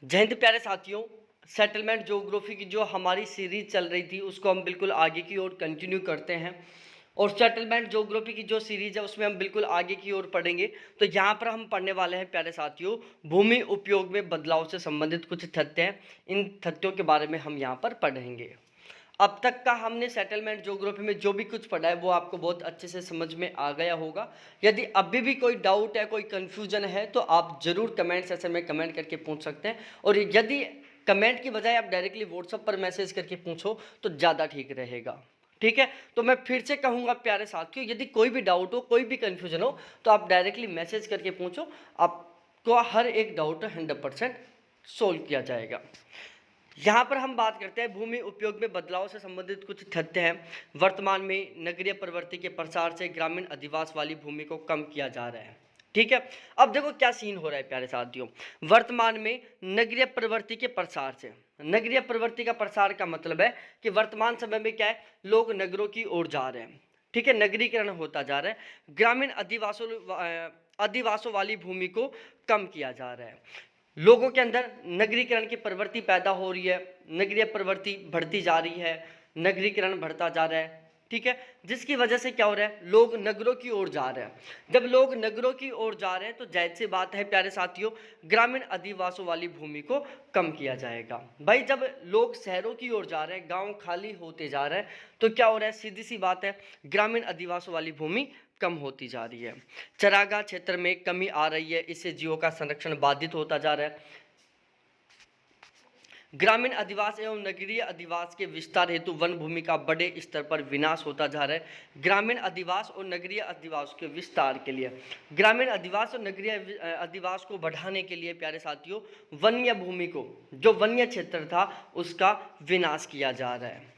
जय हिंद प्यारे साथियों। सेटलमेंट ज्योग्राफी की जो हमारी सीरीज चल रही थी उसको हम बिल्कुल आगे की ओर कंटिन्यू करते हैं और सेटलमेंट ज्योग्राफी की जो सीरीज है उसमें हम बिल्कुल आगे की ओर पढ़ेंगे। तो यहाँ पर हम पढ़ने वाले हैं प्यारे साथियों, भूमि उपयोग में बदलाव से संबंधित कुछ तथ्य हैं। इन तथ्यों के बारे में हम यहाँ पर पढ़ेंगे। अब तक का हमने सेटलमेंट ज्योग्राफी में जो भी कुछ पढ़ा है वो आपको बहुत अच्छे से समझ में आ गया होगा। यदि अभी भी कोई डाउट है, कोई कन्फ्यूजन है तो आप ज़रूर कमेंट सेक्शन में कमेंट करके पूछ सकते हैं। और यदि कमेंट की बजाय आप डायरेक्टली व्हाट्सएप पर मैसेज करके पूछो तो ज़्यादा ठीक रहेगा। ठीक है, तो मैं फिर से कहूँगा प्यारे साथियों, यदि कोई भी डाउट हो, कोई भी कन्फ्यूजन हो तो आप डायरेक्टली मैसेज करके पूछो, आपको हर एक डाउट 100% सोल्व किया जाएगा। यहाँ पर हम बात करते हैं भूमि उपयोग में बदलाव से संबंधित कुछ तथ्य हैं। वर्तमान में नगरीय प्रवृत्ति के प्रसार से ग्रामीण अधिवास वाली भूमि को कम किया जा रहा है। ठीक है, अब देखो क्या सीन हो रहा है प्यारे साथियों। वर्तमान में नगरीय प्रवृत्ति के प्रसार से, नगरीय प्रवृत्ति का प्रसार का मतलब है कि वर्तमान समय में क्या है, लोग नगरों की ओर जा रहे हैं। ठीक है, नगरीकरण होता जा रहा है। ग्रामीण अधिवासों वाली भूमि को कम किया जा रहा है। लोगों के अंदर नगरीकरण की प्रवृत्ति पैदा हो रही है, नगरीय प्रवृत्ति बढ़ती जा रही है, नगरीकरण बढ़ता जा रहा है। ठीक है, जिसकी वजह से क्या हो रहा है, लोग नगरों की ओर जा रहे हैं। जब लोग नगरों की ओर जा रहे हैं तो जाहिर सी बात है प्यारे साथियों, ग्रामीण अधिवासों वाली भूमि को कम किया जाएगा। भाई जब लोग शहरों की ओर जा रहे हैं, गांव खाली होते जा रहे हैं, तो क्या हो रहा है, सीधी सी बात है, ग्रामीण अधिवासों वाली भूमि कम होती जा रही है। चरागाह क्षेत्र में कमी आ रही है, इससे जीवों का संरक्षण बाधित होता जा रहा है। ग्रामीण अधिवास एवं नगरीय अधिवास के विस्तार हेतु वन भूमि का बड़े स्तर पर विनाश होता जा रहा है। ग्रामीण अधिवास और नगरीय अधिवास के विस्तार के लिए, ग्रामीण अधिवास और नगरीय अधिवास को बढ़ाने के लिए प्यारे साथियों, वन्य भूमि को, जो वन्य क्षेत्र था उसका विनाश किया जा रहा है।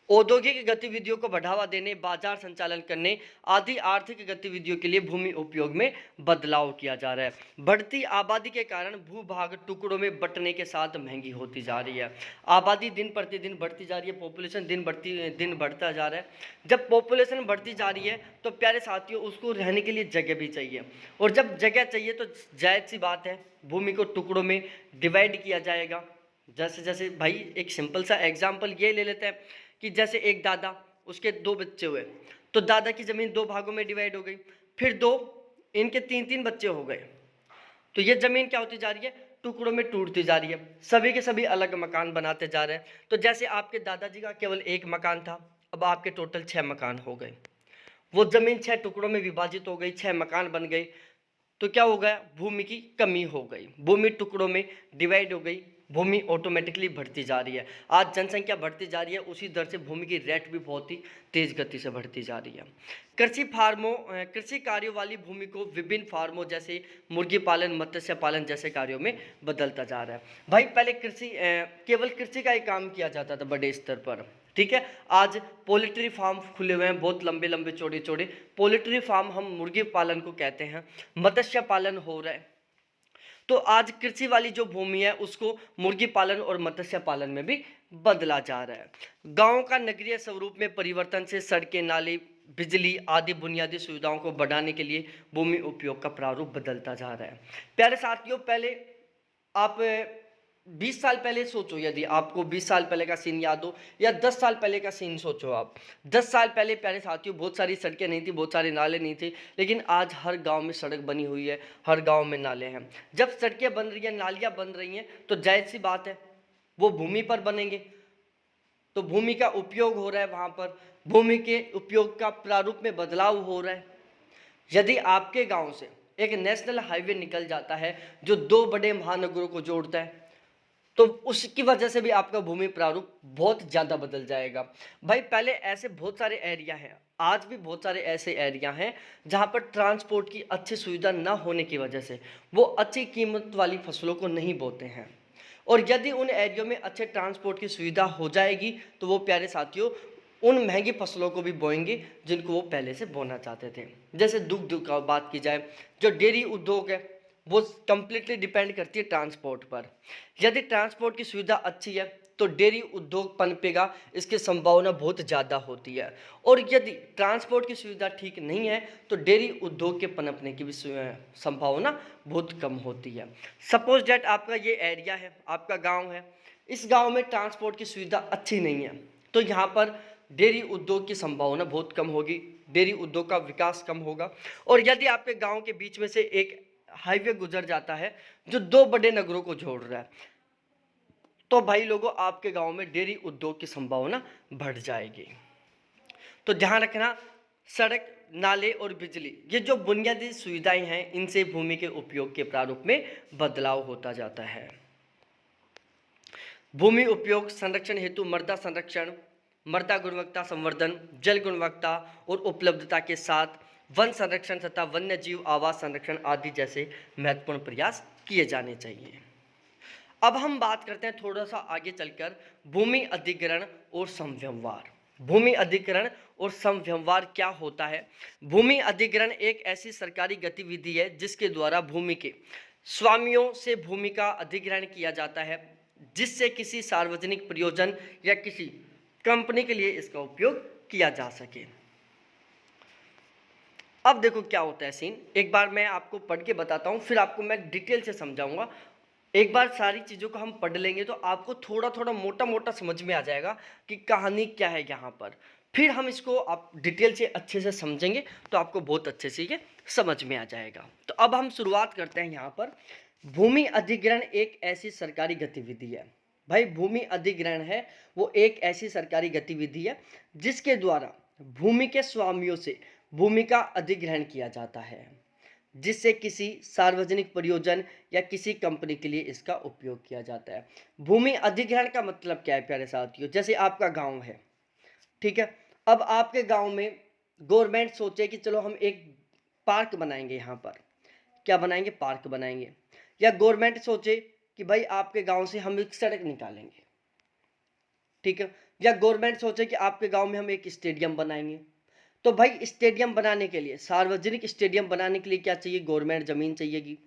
औद्योगिक गतिविधियों को बढ़ावा देने, बाजार संचालन करने आदि आर्थिक गतिविधियों के लिए भूमि उपयोग में बदलाव किया जा रहा है। बढ़ती आबादी के कारण भूभाग टुकड़ों में बंटने के साथ महंगी होती जा रही है। आबादी दिन प्रतिदिन बढ़ती जा रही है, पॉपुलेशन दिन बढ़ता जा रहा है। जब पॉपुलेशन बढ़ती जा रही है तो प्यारे साथियों उसको रहने के लिए जगह भी चाहिए, और जब जगह चाहिए तो जायज़ सी बात है भूमि को टुकड़ों में डिवाइड किया जाएगा। जैसे जैसे भाई एक सिंपल सा एग्जाम्पल ये ले लेते हैं कि जैसे एक दादा, उसके 2 बच्चे हुए, तो दादा की ज़मीन 2 भागों में डिवाइड हो गई, फिर 2, इनके 3-3 बच्चे हो गए, तो ये ज़मीन क्या होती जा रही है, टुकड़ों में टूटती जा रही है। सभी के सभी अलग मकान बनाते जा रहे हैं। तो जैसे आपके दादाजी का केवल 1 मकान था, अब आपके टोटल 6 मकान हो गए। वो ज़मीन 6 टुकड़ों में विभाजित हो गई, 6 मकान बन गए। तो क्या हो गया, भूमि की कमी हो गई, भूमि टुकड़ों में डिवाइड हो गई, भूमि ऑटोमेटिकली बढ़ती जा रही है। आज जनसंख्या बढ़ती जा रही है, उसी दर से भूमि की रेट भी बहुत ही तेज गति से बढ़ती जा रही है। कृषि कार्यों वाली भूमि को विभिन्न फार्मों जैसे मुर्गी पालन, मत्स्य पालन जैसे कार्यों में बदलता जा रहा है। भाई पहले केवल कृषि का ही काम किया जाता था बड़े स्तर पर। ठीक है, आज पोल्ट्री फार्म खुले हुए हैं, बहुत लंबे लंबे चौड़े चौड़े पोल्ट्री फार्म, हम मुर्गी पालन को कहते हैं, मत्स्य पालन हो रहा है। तो आज कृषि वाली जो भूमि है उसको मुर्गी पालन और मत्स्य पालन में भी बदला जा रहा है। गांव का नगरीय स्वरूप में परिवर्तन से सड़कें, नाली, बिजली आदि बुनियादी सुविधाओं को बढ़ाने के लिए भूमि उपयोग का प्रारूप बदलता जा रहा है। प्यारे साथियों, पहले आप 20 साल पहले सोचो, यदि आपको 20 साल पहले का सीन याद हो या 10 साल पहले का सीन सोचो आप। 10 साल पहले प्यारे साथियों बहुत सारी सड़कें नहीं थी, बहुत सारे नाले नहीं थे, लेकिन आज हर गांव में सड़क बनी हुई है, हर गांव में नाले हैं। जब सड़कें बन रही हैं, नालियां बन रही हैं, तो जायज़ सी बात है वो भूमि पर बनेंगे, तो भूमि का उपयोग हो रहा है, वहाँ पर भूमि के उपयोग का प्रारूप में बदलाव हो रहा है। यदि आपके गाँव से एक नेशनल हाईवे निकल जाता है जो 2 बड़े महानगरों को जोड़ता है, तो उसकी वजह से भी आपका भूमि प्रारूप बहुत ज़्यादा बदल जाएगा। भाई पहले ऐसे बहुत सारे एरिया हैं, आज भी बहुत सारे ऐसे एरिया हैं जहाँ पर ट्रांसपोर्ट की अच्छी सुविधा ना होने की वजह से वो अच्छी कीमत वाली फसलों को नहीं बोते हैं। और यदि उन एरियो में अच्छे ट्रांसपोर्ट की सुविधा हो जाएगी तो वो प्यारे साथियों उन महंगी फसलों को भी बोएंगे जिनको वो पहले से बोना चाहते थे। जैसे दुग्ध का बात की जाए, जो डेयरी उद्योग है वो कंप्लीटली डिपेंड करती है ट्रांसपोर्ट पर। यदि ट्रांसपोर्ट की सुविधा अच्छी है तो डेयरी उद्योग पनपेगा, इसकी संभावना बहुत ज़्यादा होती है। और यदि ट्रांसपोर्ट की सुविधा ठीक नहीं है तो डेयरी उद्योग के पनपने की भी संभावना बहुत कम होती है। सपोज डैट आपका ये एरिया है, आपका गांव है, इस गांव में ट्रांसपोर्ट की सुविधा अच्छी नहीं है, तो यहाँ पर डेयरी उद्योग की संभावना बहुत कम होगी, डेयरी उद्योग का विकास कम होगा। और यदि आपके गांव के बीच में से एक हाईवे गुजर जाता है जो 2 बड़े नगरों को जोड़ रहा है, तो भाई लोगों आपके गांव में डेयरी उद्योग की संभावना बढ़ जाएगी। तो ध्यान रखना, सड़क, नाले और बिजली, ये जो बुनियादी सुविधाएं हैं, इनसे भूमि के उपयोग के प्रारूप में बदलाव होता जाता है। भूमि उपयोग संरक्षण हेतु मृदा संरक्षण, मृदा गुणवत्ता संवर्धन, जल गुणवत्ता और उपलब्धता के साथ वन संरक्षण तथा वन्य जीव आवास संरक्षण आदि जैसे महत्वपूर्ण प्रयास किए जाने चाहिए। अब हम बात करते हैं थोड़ा सा आगे चलकर भूमि अधिग्रहण और समव्यवहार। भूमि अधिग्रहण और समव्यवहार क्या होता है? भूमि अधिग्रहण एक ऐसी सरकारी गतिविधि है जिसके द्वारा भूमि के स्वामियों से भूमि का अधिग्रहण किया जाता है, जिससे किसी सार्वजनिक प्रयोजन या किसी कंपनी के लिए इसका उपयोग किया जा सके। अब देखो क्या होता है सीन, एक बार मैं आपको पढ़ के बताता हूँ, फिर आपको मैं डिटेल से समझाऊंगा। एक बार सारी चीज़ों को हम पढ़ लेंगे तो आपको थोड़ा थोड़ा मोटा मोटा समझ में आ जाएगा कि कहानी क्या है यहाँ पर। फिर हम इसको आप डिटेल से अच्छे से समझेंगे तो आपको बहुत अच्छे से ये समझ में आ जाएगा। तो अब हम शुरुआत करते हैं यहाँ पर। भूमि अधिग्रहण एक ऐसी सरकारी गतिविधि है, भाई भूमि अधिग्रहण है वो एक ऐसी सरकारी गतिविधि है जिसके द्वारा भूमि के स्वामियों से भूमि का अधिग्रहण किया जाता है, जिससे किसी सार्वजनिक प्रयोजन या किसी कंपनी के लिए इसका उपयोग किया जाता है। भूमि अधिग्रहण का मतलब क्या है प्यारे साथियों? जैसे आपका गांव है, ठीक है, अब आपके गांव में गवर्नमेंट सोचे कि चलो हम एक पार्क बनाएंगे, यहाँ पर क्या बनाएंगे? पार्क बनाएंगे। या गवर्नमेंट सोचे कि भाई आपके गांव से हम एक सड़क निकालेंगे, ठीक है, या गवर्नमेंट सोचे कि आपके गांव में हम एक स्टेडियम बनाएंगे। तो भाई स्टेडियम बनाने के लिए, सार्वजनिक स्टेडियम बनाने के लिए क्या चाहिए? गवर्नमेंट ज़मीन चाहिएगी।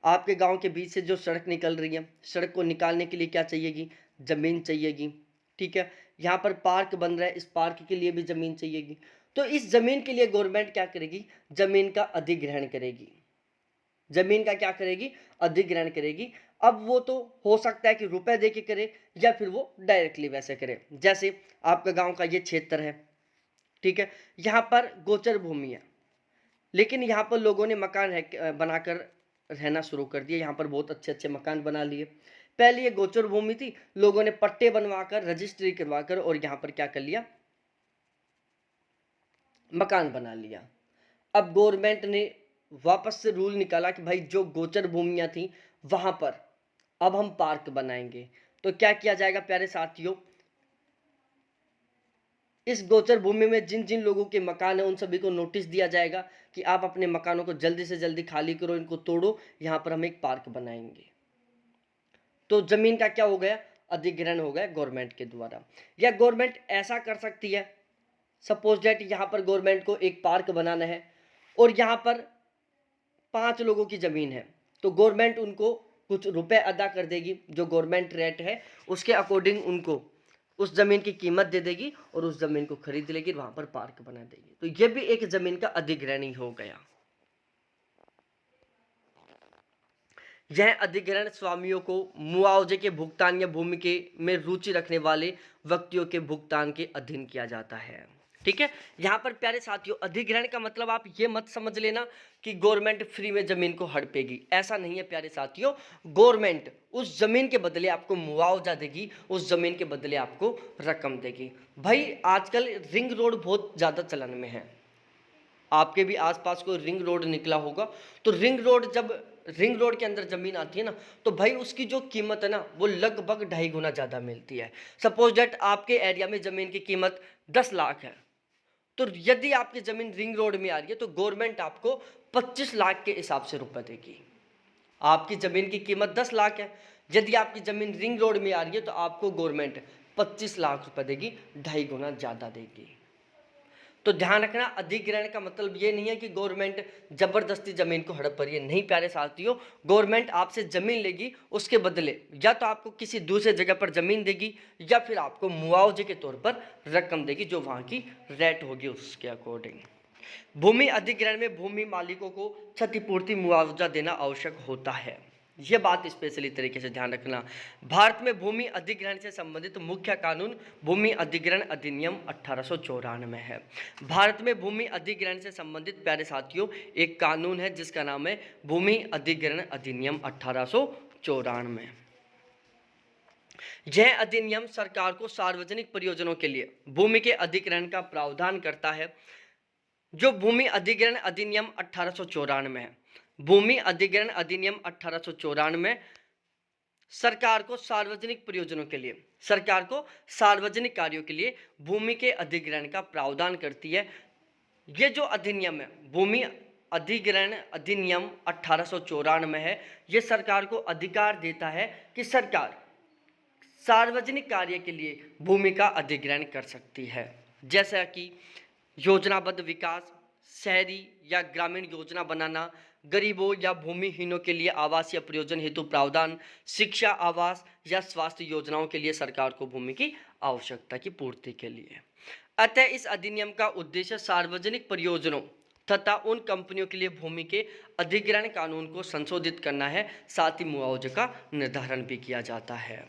आपके गांव के बीच से जो सड़क निकल रही है, सड़क को निकालने के लिए क्या चाहिएगी? ज़मीन चाहिएगी, ठीक है। यहाँ पर पार्क बन रहा है, इस पार्क के लिए भी ज़मीन चाहिएगी। तो इस ज़मीन के लिए गवर्नमेंट क्या करेगी? ज़मीन का अधिग्रहण करेगी। ज़मीन का क्या करेगी? अधिग्रहण करेगी। अब वो तो हो सकता है कि रुपए दे के करे या फिर वो डायरेक्टली वैसे करे। जैसे आपका गांव का ये क्षेत्र है, ठीक है, यहाँ पर गोचर भूमि है, लेकिन यहाँ पर लोगों ने मकान बनाकर रहना शुरू कर दिया। यहाँ पर बहुत अच्छे अच्छे मकान बना लिए। पहले ये गोचर भूमि थी, लोगों ने पट्टे बनवाकर, रजिस्ट्री करवाकर और यहाँ पर क्या कर लिया? मकान बना लिया। अब गवर्नमेंट ने वापस से रूल निकाला कि भाई जो गोचर भूमियां थी वहां पर अब हम पार्क बनाएंगे। तो क्या किया जाएगा प्यारे साथियों? इस गोचर भूमि में जिन जिन लोगों के मकान है उन सभी को नोटिस दिया जाएगा कि आप अपने मकानों को जल्दी से जल्दी खाली करो, इनको तोड़ो, यहाँ पर हम एक पार्क बनाएंगे। तो जमीन का क्या हो गया? अधिग्रहण हो गया गवर्नमेंट के द्वारा। या गवर्नमेंट ऐसा कर सकती है, सपोज दैट यहाँ पर गवर्नमेंट को एक पार्क बनाना है और यहाँ पर 5 लोगों की ज़मीन है, तो गवर्नमेंट उनको कुछ रुपए अदा कर देगी, जो गवर्नमेंट रेट है उसके अकॉर्डिंग उनको उस ज़मीन की कीमत दे देगी और उस ज़मीन को खरीद लेगी, वहाँ पर पार्क बना देगी। तो ये भी एक ज़मीन का अधिग्रहण ही हो गया। यह अधिग्रहण स्वामियों को मुआवजे के भुगतान या भूमि के में रुचि रखने वाले व्यक्तियों के भुगतान के अधीन किया जाता है, ठीक है। यहाँ पर प्यारे साथियों अधिग्रहण का मतलब आप ये मत समझ लेना कि गवर्नमेंट फ्री में ज़मीन को हड़पेगी, ऐसा नहीं है प्यारे साथियों। गवर्नमेंट उस ज़मीन के बदले आपको मुआवजा देगी, उस ज़मीन के बदले आपको रकम देगी। भाई आजकल रिंग रोड बहुत ज़्यादा चलन में है, आपके भी आसपास कोई रिंग रोड निकला होगा, तो रिंग रोड जब रिंग रोड के अंदर ज़मीन आती है ना, तो भाई उसकी जो कीमत है ना वो लगभग 2.5 गुना ज़्यादा मिलती है। सपोज दैट आपके एरिया में ज़मीन की कीमत 10 लाख है, तो यदि आपकी ज़मीन रिंग रोड में आ रही है तो गवर्नमेंट आपको 25 लाख के हिसाब से रुपए देगी। आपकी ज़मीन की कीमत 10 लाख है, यदि आपकी ज़मीन रिंग रोड में आ रही है तो आपको गवर्नमेंट 25 लाख रुपए देगी, 2.5 गुना ज़्यादा देगी। तो ध्यान रखना, अधिग्रहण का मतलब ये नहीं है कि गवर्नमेंट जबरदस्ती जमीन को हड़प रही है, नहीं प्यारे साथियों। गवर्नमेंट आपसे जमीन लेगी, उसके बदले या तो आपको किसी दूसरे जगह पर जमीन देगी या फिर आपको मुआवजे के तौर पर रकम देगी, जो वहां की रेट होगी उसके अकॉर्डिंग। भूमि अधिग्रहण में भूमि मालिकों को क्षतिपूर्ति मुआवजा देना आवश्यक होता है। यह बात स्पेशली तरीके से ध्यान रखना। भारत में भूमि अधिग्रहण से संबंधित मुख्य कानून भूमि अधिग्रहण अधिनियम 1894 है। भारत में भूमि अधिग्रहण से संबंधित प्यारे साथियों एक कानून है जिसका नाम है भूमि अधिग्रहण अधिनियम 1894। यह अधिनियम सरकार को सार्वजनिक प्रयोजनों के लिए भूमि के अधिग्रहण का प्रावधान करता है। जो भूमि अधिग्रहण अधिनियम 1894 है, भूमि अधिग्रहण अधिनियम 1894 सरकार को सार्वजनिक प्रयोजनों के लिए, सरकार को सार्वजनिक कार्यों के लिए भूमि के अधिग्रहण का प्रावधान करती है। ये जो अधिनियम है भूमि अधिग्रहण अधिनियम 1894 है, ये सरकार को अधिकार देता है कि सरकार सार्वजनिक कार्य के लिए भूमि का अधिग्रहण कर सकती है, जैसा कि योजनाबद्ध विकास, शहरी या ग्रामीण योजना बनाना, गरीबों या भूमिहीनों के लिए आवास या प्रयोजन हेतु प्रावधान, शिक्षा, आवास या स्वास्थ्य योजनाओं के लिए सरकार को भूमि की आवश्यकता की पूर्ति के लिए। अतः इस अधिनियम का उद्देश्य सार्वजनिक प्रयोजनों तथा उन कंपनियों के लिए भूमि के अधिग्रहण कानून को संशोधित करना है, साथ ही मुआवजे का निर्धारण भी किया जाता है।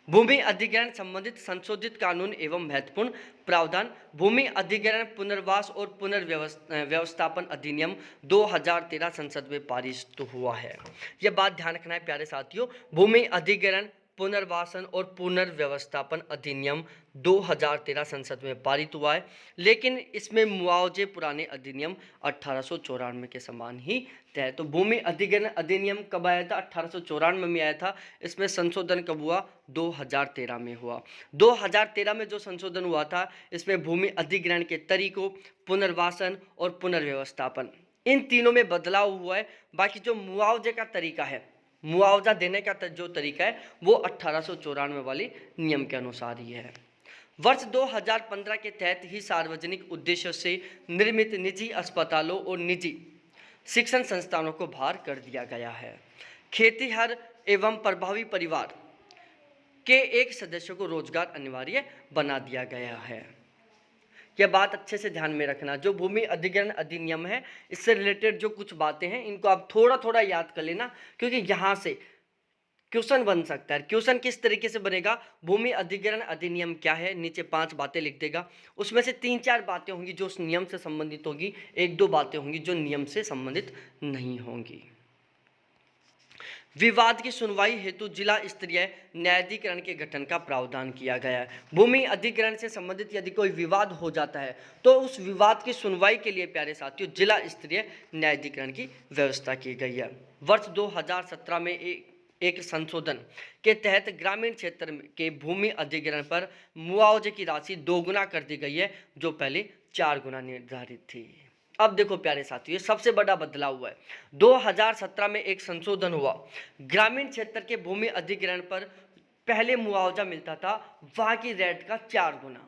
भूमि अधिग्रहण संबंधित संशोधित कानून एवं महत्वपूर्ण प्रावधान। भूमि अधिग्रहण पुनर्वास और पुनर्व्यवस्थापन अधिनियम 2013 संसद में पारित हुआ है। यह बात ध्यान रखना है प्यारे साथियों, भूमि अधिग्रहण पुनर्वासन और पुनर्व्यवस्थापन अधिनियम 2013 संसद में पारित हुआ है, लेकिन इसमें मुआवजे पुराने अधिनियम 1894 के समान ही तय। तो भूमि अधिग्रहण अधिनियम कब आया था? 1894 में आया था। इसमें संशोधन कब हुआ? 2013 में हुआ। 2013 में जो संशोधन हुआ था, इसमें भूमि अधिग्रहण के तरीकों, पुनर्वासन और पुनर्व्यवस्थापन, इन तीनों में बदलाव हुआ है। बाकी जो मुआवजे का तरीका है, मुआवजा देने का जो तरीका है, वो 1894 वाले नियम के अनुसार ही है। वर्ष 2015 के तहत ही सार्वजनिक उद्देश्यों से निर्मित निजी अस्पतालों और निजी शिक्षण संस्थानों को बाहर कर दिया गया है। खेतीहर एवं प्रभावी परिवार के एक सदस्य को रोजगार अनिवार्य बना दिया गया है। यह बात अच्छे से ध्यान में रखना। जो भूमि अधिग्रहण अधिनियम है, इससे रिलेटेड जो कुछ बातें हैं, इनको आप थोड़ा थोड़ा याद कर लेना, क्योंकि यहाँ से क्वेश्चन बन सकता है। क्वेश्चन किस तरीके से बनेगा? भूमि अधिग्रहण अधिनियम क्या है, नीचे 5 बातें लिख देगा। उसमें से 3-4 बातें होंगी जो उस नियम से संबंधित होगी, 1-2 बातें होंगी जो नियम से संबंधित नहीं होंगी। विवाद की सुनवाई हेतु जिला स्तरीय न्यायाधिकरण के गठन का प्रावधान किया गया है। भूमि अधिग्रहण से संबंधित यदि कोई विवाद हो जाता है, तो उस विवाद की सुनवाई के लिए प्यारे साथियों जिला स्तरीय न्यायाधिकरण की व्यवस्था की गई है। वर्ष 2017 में एक संशोधन के तहत ग्रामीण क्षेत्र के भूमि अधिग्रहण पर मुआवजे की राशि 2 गुना कर दी गई है, जो पहले 4 गुना निर्धारित थी। अब देखो प्यारे साथियों, ये सबसे बड़ा बदलाव हुआ है। 2017 में एक संशोधन हुआ। ग्रामीण क्षेत्र के भूमि अधिग्रहण पर पहले मुआवजा मिलता था वहां की रेट का 4 गुना,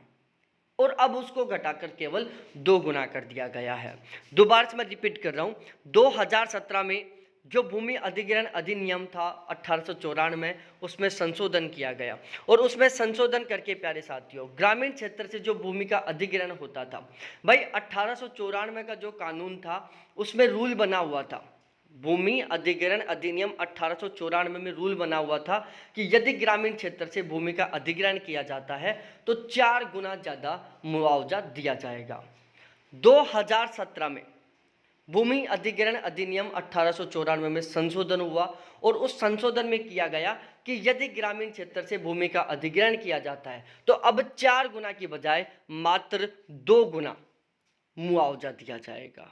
और अब उसको घटाकर केवल 2 गुना कर दिया गया है। दोबारा से मैं रिपीट कर रहा हूं, 2017 में जो भूमि अधिग्रहण अधिनियम था 1894 में, उसमें संशोधन किया गया, और उसमें संशोधन करके प्यारे साथियों ग्रामीण क्षेत्र से जो भूमि का अधिग्रहण होता था, भाई 1894 का जो कानून था उसमें रूल बना हुआ था। भूमि अधिग्रहण अधिनियम 1894 में रूल बना हुआ था कि यदि ग्रामीण क्षेत्र से भूमि का अधिग्रहण किया जाता है तो 4 गुना ज़्यादा मुआवजा दिया जाएगा। 2017 में भूमि अधिग्रहण अधिनियम 1894 में संशोधन हुआ, और उस संशोधन में किया गया कि यदि ग्रामीण क्षेत्र से भूमि का अधिग्रहण किया जाता है तो अब 4 गुना की बजाय मात्र 2 गुना मुआवजा दिया जाएगा।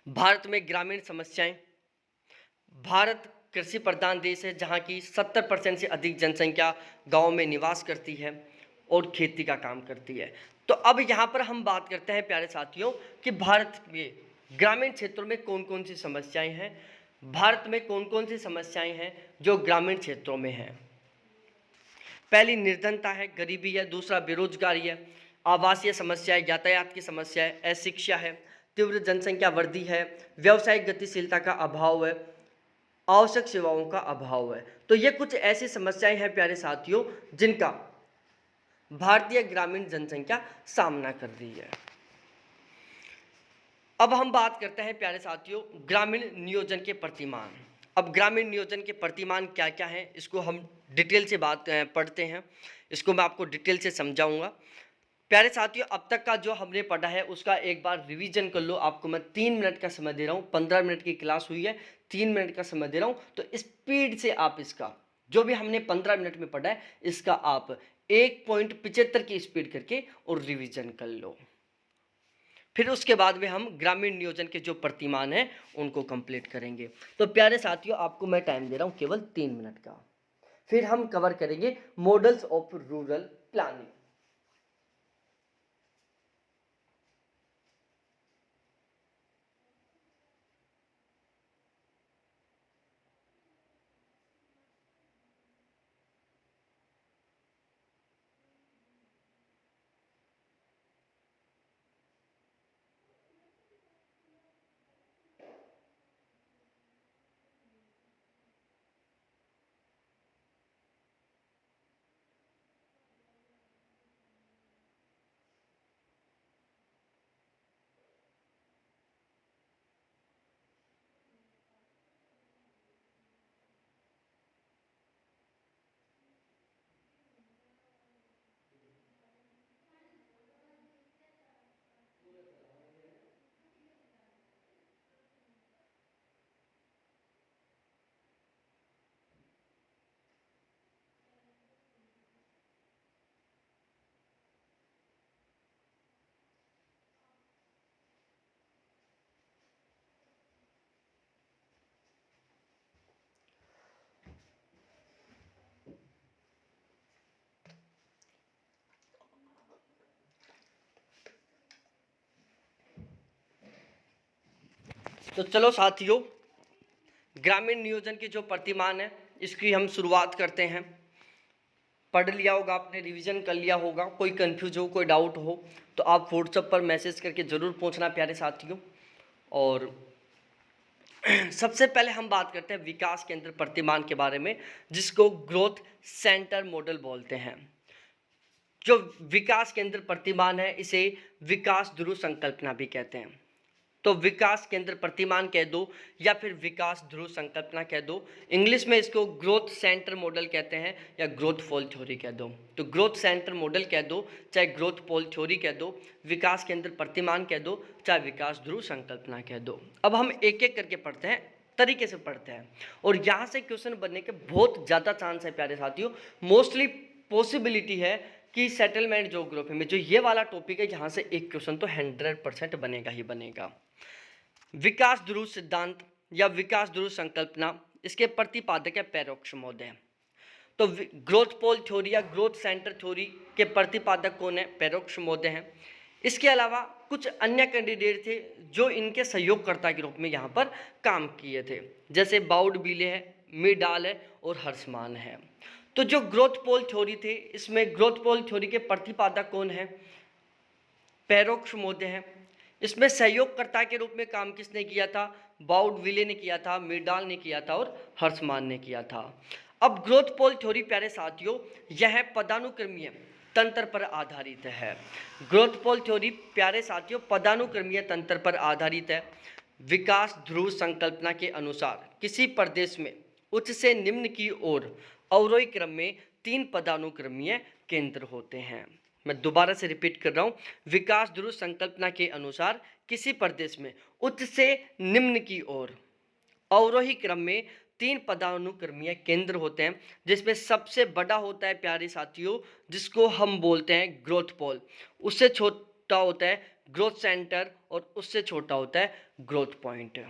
भारत में ग्रामीण समस्याएं। भारत कृषि प्रधान देश है, जहां की 70% से अधिक जनसंख्या गांव में निवास करती है और खेती का काम करती है। तो अब यहाँ पर हम बात करते हैं प्यारे साथियों कि भारत में ग्रामीण क्षेत्रों में कौन कौन सी समस्याएं हैं। भारत में कौन कौन सी समस्याएं हैं जो ग्रामीण क्षेत्रों में हैं? पहली निर्धनता है, गरीबी है, दूसरा बेरोजगारी है, आवासीय समस्या है, यातायात की समस्या है, अशिक्षा है, तीव्र जनसंख्या वृद्धि है, व्यावसायिक गतिशीलता का अभाव है, आवश्यक सेवाओं का अभाव है। तो ये कुछ ऐसी समस्याएं हैं प्यारे साथियों जिनका भारतीय ग्रामीण जनसंख्या सामना कर रही है। अब हम बात करते हैं प्यारे साथियों ग्रामीण नियोजन के प्रतिमान। अब ग्रामीण नियोजन के प्रतिमान क्या क्या हैं इसको हम डिटेल से बात पढ़ते हैं, इसको मैं आपको डिटेल से समझाऊंगा। प्यारे साथियों अब तक का जो हमने पढ़ा है उसका एक बार रिवीजन कर लो। आपको मैं 3 मिनट का समय दे रहा हूँ, 15 मिनट की क्लास हुई है, 3 मिनट का समय दे रहा हूँ। तो स्पीड से आप इसका जो भी हमने 15 मिनट में पढ़ा है इसका आप 1.75 की स्पीड करके और रिवीजन कर लो। फिर उसके बाद में हम ग्रामीण नियोजन के जो प्रतिमान हैं उनको कंप्लीट करेंगे। तो प्यारे साथियों आपको मैं टाइम दे रहा हूँ केवल 3 मिनट का। फिर हम कवर करेंगे मॉडल्स ऑफ रूरल प्लानिंग। तो चलो साथियों ग्रामीण नियोजन के जो प्रतिमान है इसकी हम शुरुआत करते हैं। पढ़ लिया होगा आपने, रिवीजन कर लिया होगा। कोई कंफ्यूज हो, कोई डाउट हो तो आप व्हाट्सएप पर मैसेज करके ज़रूर पूछना प्यारे साथियों। और सबसे पहले हम बात करते हैं विकास केंद्र प्रतिमान के बारे में जिसको ग्रोथ सेंटर मॉडल बोलते हैं। जो विकास केंद्र प्रतिमान है इसे विकास ध्रुव संकल्पना भी कहते हैं। तो विकास केंद्र प्रतिमान कह दो या फिर विकास ध्रुव संकल्पना कह दो, इंग्लिश में इसको ग्रोथ सेंटर मॉडल कहते हैं या ग्रोथ पोल थ्योरी कह दो। तो ग्रोथ सेंटर मॉडल कह दो चाहे ग्रोथ पोल थ्योरी कह दो, विकास केंद्र प्रतिमान कह दो चाहे विकास ध्रुव संकल्पना कह दो। अब हम एक एक करके पढ़ते हैं, तरीके से पढ़ते हैं और यहाँ से क्वेश्चन बनने के बहुत ज़्यादा चांस है प्यारे साथियों। मोस्टली पॉसिबिलिटी है कि सेटलमेंट ज्योग्राफी में जो ये वाला टॉपिक है यहाँ से एक क्वेश्चन तो 100% बनेगा ही बनेगा। विकास ध्रुव सिद्धांत या विकास ध्रुव संकल्पना इसके प्रतिपादक है पैरोक्ष महोदय। तो ग्रोथ पोल थ्योरी या ग्रोथ सेंटर थ्योरी के प्रतिपादक कौन है? पैरोक्ष महोदय हैं। इसके अलावा कुछ अन्य कैंडिडेट थे जो इनके सहयोगकर्ता के रूप में यहाँ पर काम किए थे, जैसे बाउड बीले है, मिडाल है और हर्षमान है। तो जो ग्रोथ पोल थ्योरी थे इसमें ग्रोथ पोल थ्योरी के प्रतिपादक कौन है? पैरोक्ष महोदय हैं। इसमें सहयोगकर्ता के रूप में काम किसने किया था? बाउड विले ने किया था, मिर्डाल ने किया था और हर्षमान ने किया था। अब ग्रोथ पोल थ्योरी प्यारे साथियों यह पदानुक्रमीय तंत्र पर आधारित है। ग्रोथ पोल थ्योरी प्यारे साथियों पदानुक्रमीय तंत्र पर आधारित है। विकास ध्रुव संकल्पना के अनुसार किसी प्रदेश में उच्च से निम्न की ओर अवरोही क्रम में 3 पदानुक्रमीय केंद्र होते हैं। मैं दोबारा से रिपीट कर रहा हूँ। विकास ध्रुव संकल्पना के अनुसार किसी प्रदेश में उच्च से निम्न की ओर अवरोही क्रम में 3 पदानुक्रमीय केंद्र होते हैं, जिसमें सबसे बड़ा होता है प्यारे साथियों जिसको हम बोलते हैं ग्रोथ पोल, उससे छोटा होता है ग्रोथ सेंटर और उससे छोटा होता है ग्रोथ पॉइंट।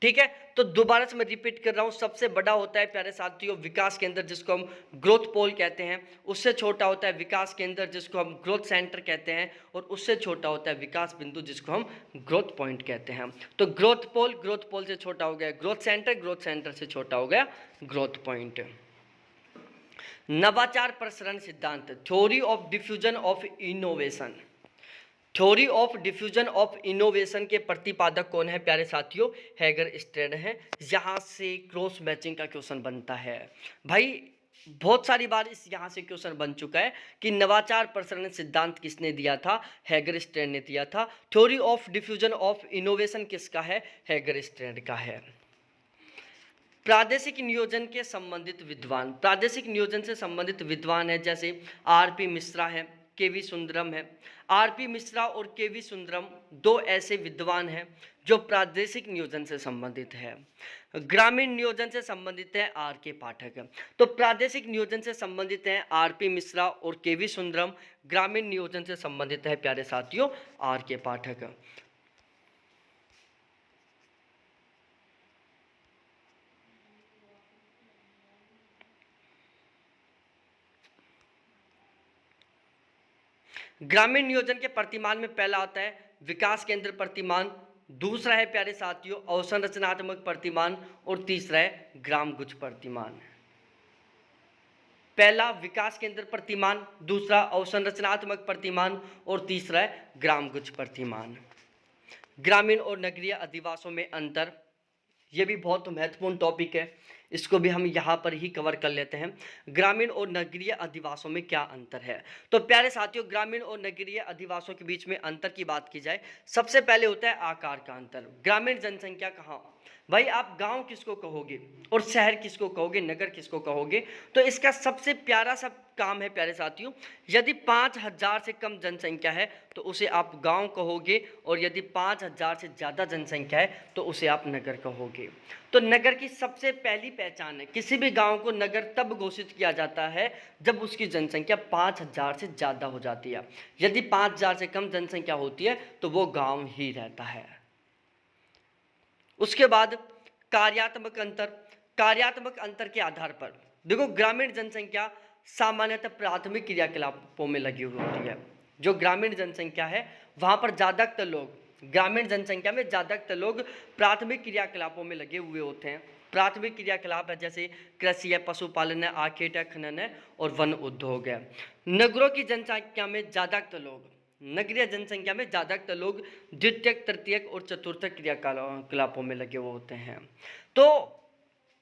ठीक है, तो दोबारा से मैं रिपीट कर रहा हूँ। सबसे बड़ा होता है प्यारे साथियों विकास केंद्र जिसको हम ग्रोथ पोल कहते हैं, उससे छोटा होता है विकास केंद्र जिसको हम ग्रोथ सेंटर कहते हैं और उससे छोटा होता है विकास बिंदु जिसको हम ग्रोथ पॉइंट कहते हैं। तो ग्रोथ पोल से छोटा हो गया ग्रोथ सेंटर से छोटा हो गया ग्रोथ पॉइंट। नवाचार प्रसरण सिद्धांत, theory of diffusion of innovation. Theory of diffusion of innovation के प्रतिपादक कौन है प्यारे साथियों? हैगरस्टेड हैं। यहाँ से क्रॉस मैचिंग का क्वेश्चन बनता है भाई, बहुत सारी बार इस यहाँ से क्वेश्चन बन चुका है कि नवाचार प्रसरण सिद्धांत किसने दिया था? हैगरस्टेड ने दिया था। Theory of diffusion of innovation किसका है? हैगरस्टेड का है। प्रादेशिक नियोजन के संबंधित विद्वान, प्रादेशिक नियोजन से संबंधित विद्वान है जैसे आरपी मिश्रा है, केवी सुंदरम है। आरपी मिश्रा और केवी सुंदरम दो ऐसे विद्वान हैं जो प्रादेशिक नियोजन से संबंधित है। ग्रामीण नियोजन से संबंधित है आर के पाठक। तो प्रादेशिक नियोजन से संबंधित है आरपी मिश्रा और केवी सुंदरम, ग्रामीण नियोजन से संबंधित है प्यारे साथियों आर के पाठक। ग्रामीण नियोजन के प्रतिमान में पहला आता है विकास केंद्र प्रतिमान, दूसरा है प्यारे साथियों अवसंरचनात्मक प्रतिमान और तीसरा है ग्राम गुच्छ प्रतिमान। पहला विकास केंद्र प्रतिमान, दूसरा अवसंरचनात्मक प्रतिमान और तीसरा है ग्राम गुच्छ प्रतिमान। ग्रामीण और नगरीय अधिवासों में अंतर, ये भी बहुत महत्वपूर्ण टॉपिक है, इसको भी हम यहाँ पर ही कवर कर लेते हैं। ग्रामीण और नगरीय अधिवासों में क्या अंतर है? तो प्यारे साथियों ग्रामीण और नगरीय अधिवासों के बीच में अंतर की बात की जाए, सबसे पहले होता है आकार का अंतर। ग्रामीण जनसंख्या कहाँ, भाई आप गांव किसको कहोगे और शहर किसको कहोगे, नगर किसको कहोगे? तो इसका सबसे प्यारा सा काम है प्यारे साथियों, यदि 5000 से कम जनसंख्या है तो उसे आप गांव कहोगे, और यदि 5000 से ज़्यादा जनसंख्या है तो उसे आप नगर कहोगे। तो नगर की सबसे पहली पहचान है, किसी भी गांव को नगर तब घोषित किया जाता है जब उसकी जनसंख्या 5000 से ज़्यादा हो जाती है। यदि 5000 से कम जनसंख्या होती है तो वो गाँव ही रहता है। उसके बाद कार्यात्मक अंतर, कार्यात्मक अंतर के आधार पर देखो ग्रामीण जनसंख्या सामान्यतः प्राथमिक क्रियाकलापों में लगी हुई होती है। जो ग्रामीण जनसंख्या है वहाँ पर ज़्यादातर लोग, ग्रामीण जनसंख्या में ज़्यादातर लोग प्राथमिक क्रियाकलापों में लगे हुए होते हैं। प्राथमिक क्रियाकलाप है जैसे कृषि है, पशुपालन है, आखेट है, खनन है और वन उद्योग है। नगरों की जनसंख्या में ज़्यादातर लोग, नगरीय जनसंख्या में ज़्यादातर लोग द्वितीयक, तृतीयक और चतुर्थक क्रियाकलापों में लगे हुए होते हैं। तो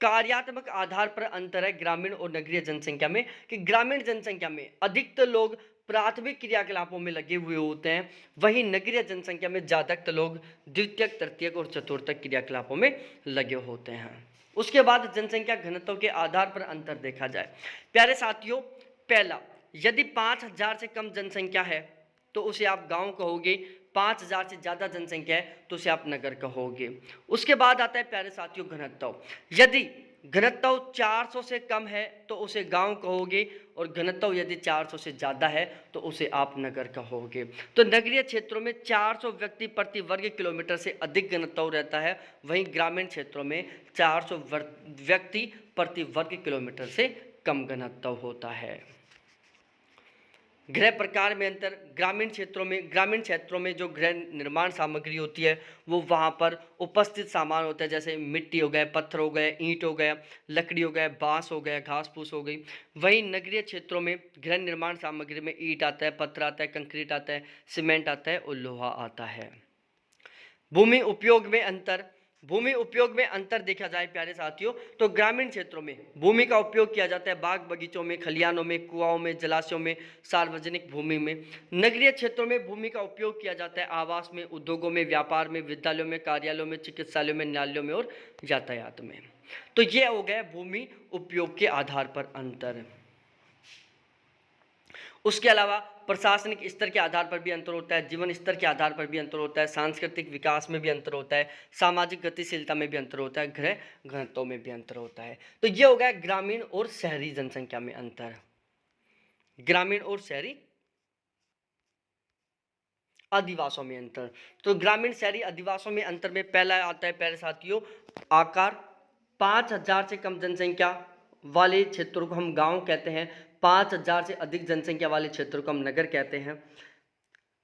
कार्यात्मक आधार पर अंतर है ग्रामीण और नगरीय जनसंख्या में कि ग्रामीण जनसंख्या में अधिकतर लोग प्राथमिक क्रियाकलापों में लगे हुए होते हैं, वहीं नगरीय जनसंख्या में ज़्यादातर लोग द्वितीयक, तृतीयक और चतुर्थक क्रियाकलापों में लगे होते हैं। उसके बाद जनसंख्या घनत्व के आधार पर अंतर देखा जाए प्यारे साथियों, पहला यदि 5000 से कम जनसंख्या है तो उसे आप गांव कहोगे, 5000 से ज़्यादा जनसंख्या है तो उसे आप नगर कहोगे। उसके बाद आता है प्यारे साथियों घनत्व, यदि घनत्व 400 से कम है तो उसे गांव कहोगे, और घनत्व यदि 400 से ज़्यादा है तो उसे आप नगर कहोगे। तो नगरीय क्षेत्रों में 400 व्यक्ति प्रति वर्ग किलोमीटर से अधिक घनत्व रहता है, वहीं ग्रामीण क्षेत्रों में 400 व्यक्ति प्रति वर्ग किलोमीटर से कम घनत्व होता है। गृह प्रकार में अंतर, ग्रामीण क्षेत्रों में जो गृह निर्माण सामग्री होती है वो वहाँ पर उपस्थित सामान होता है, जैसे मिट्टी हो गए, पत्थर हो गए, ईंट हो गया, लकड़ी हो गया, बांस हो गया, घास फूस हो गई। वहीं नगरीय क्षेत्रों में गृह निर्माण सामग्री में ईंट आता है, पत्थर आता है, कंक्रीट आता है, सीमेंट आता है और लोहा आता है। भूमि उपयोग में अंतर, भूमि उपयोग में अंतर देखा जाए प्यारे साथियों तो ग्रामीण क्षेत्रों में भूमि का उपयोग किया जाता है बाग बगीचों में, खलिहानों में, कुआओं में, जलाशयों में, सार्वजनिक भूमि में। नगरीय क्षेत्रों में भूमि का उपयोग किया जाता है आवास में, उद्योगों में, व्यापार में, विद्यालयों में, कार्यालयों में, चिकित्सालयों में, न्यायालयों में और यातायात में। तो ये हो गया भूमि उपयोग के आधार पर अंतर। उसके अलावा प्रशासनिक स्तर के आधार पर भी अंतर होता है, जीवन स्तर के आधार पर भी अंतर होता है, सांस्कृतिक विकास में भी अंतर होता है, सामाजिक गतिशीलता में भी अंतर होता है, गृह घनत्व में भी अंतर होता है। तो ये हो गया ग्रामीण और शहरी जनसंख्या में अंतर, ग्रामीण और शहरी अधिवासों में अंतर। तो ग्रामीण शहरी अधिवासों में अंतर में पहला आता है प्यारे साथियों आकार। 5000 से कम जनसंख्या वाले क्षेत्रों को हम गांव कहते हैं, 5000 से अधिक जनसंख्या वाले क्षेत्रों को हम नगर कहते हैं।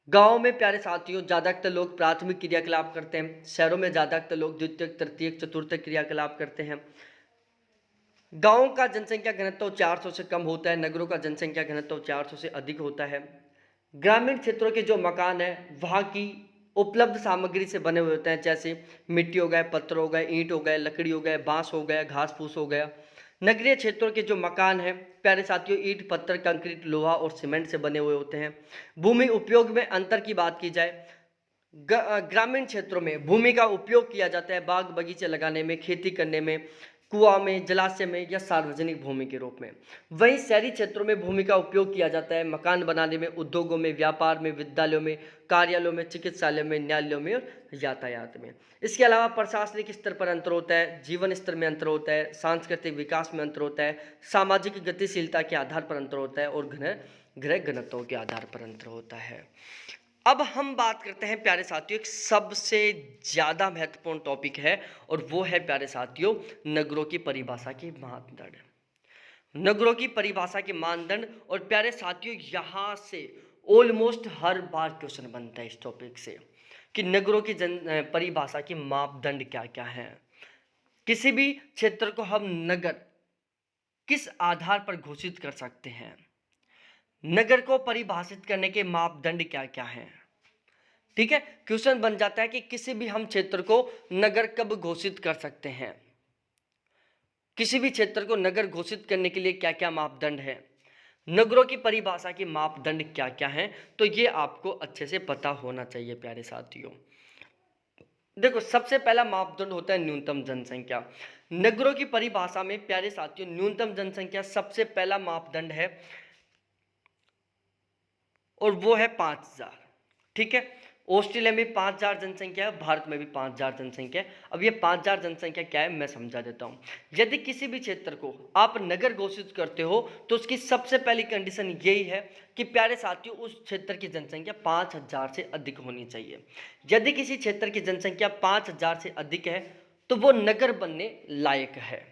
गांव में प्यारे साथियों ज़्यादातर लोग प्राथमिक क्रियाकलाप करते हैं, शहरों में ज़्यादातर लोग द्वितीयक, तृतीयक, चतुर्थक क्रियाकलाप करते हैं। गाँव का जनसंख्या घनत्व 400 से कम होता है, नगरों का जनसंख्या घनत्व 400 से अधिक होता है। ग्रामीण क्षेत्रों के जो मकान हैं वहाँ की उपलब्ध सामग्री से बने हुए होते हैं, जैसे मिट्टी हो गए, पत्थर हो गए, ईंट हो गए, लकड़ी हो गए, बांस हो गया, घास फूस हो गया। नगरीय क्षेत्रों के जो मकान हैं प्यारे साथियों, ईंट, पत्थर, कंक्रीट, लोहा और सीमेंट से बने हुए होते हैं। भूमि उपयोग में अंतर की बात की जाए, ग्रामीण क्षेत्रों में भूमि का उपयोग किया जाता है बाग बगीचे लगाने में, खेती करने में, कुआं में, जलाशय में या सार्वजनिक भूमि के रूप में। वहीं शहरी क्षेत्रों में भूमि का उपयोग किया जाता है मकान बनाने में, उद्योगों में, व्यापार में, विद्यालयों में, कार्यालयों में, चिकित्सालयों में, न्यायालयों में और यातायात में। इसके अलावा प्रशासनिक स्तर पर अंतर होता है, जीवन स्तर में अंतर होता है, सांस्कृतिक विकास में अंतर होता है, सामाजिक गतिशीलता के आधार पर अंतर होता है और गृह घनत्वों के आधार पर अंतर होता है। अब हम बात करते हैं प्यारे साथियों, एक सबसे ज़्यादा महत्वपूर्ण टॉपिक है और वो है प्यारे साथियों नगरों की परिभाषा के मानदंड। नगरों की परिभाषा के मानदंड। और प्यारे साथियों यहाँ से ऑलमोस्ट हर बार क्वेश्चन बनता है इस टॉपिक से कि नगरों की परिभाषा के मापदंड क्या क्या हैं। किसी भी क्षेत्र को हम नगर किस आधार पर घोषित कर सकते हैं, नगर को परिभाषित करने के मापदंड क्या क्या हैं। ठीक है, क्वेश्चन बन जाता है कि किसी भी हम क्षेत्र को नगर कब घोषित कर सकते हैं, किसी भी क्षेत्र को नगर घोषित करने के लिए क्या क्या मापदंड है, नगरों की परिभाषा के मापदंड क्या क्या हैं। तो ये आपको अच्छे से पता होना चाहिए प्यारे साथियों। देखो, सबसे पहला मापदंड होता है न्यूनतम जनसंख्या। नगरों की परिभाषा में प्यारे साथियों न्यूनतम जनसंख्या सबसे पहला मापदंड है और वो है 5000। ठीक है, ऑस्ट्रेलिया में 5000 जनसंख्या है, भारत में भी 5000 जनसंख्या है। अब ये 5000 जनसंख्या क्या है मैं समझा देता हूँ। यदि किसी भी क्षेत्र को आप नगर घोषित करते हो तो उसकी सबसे पहली कंडीशन यही है कि प्यारे साथियों उस क्षेत्र की जनसंख्या 5000 से अधिक होनी चाहिए। यदि किसी क्षेत्र की जनसंख्या 5000 से अधिक है तो वो नगर बनने लायक है,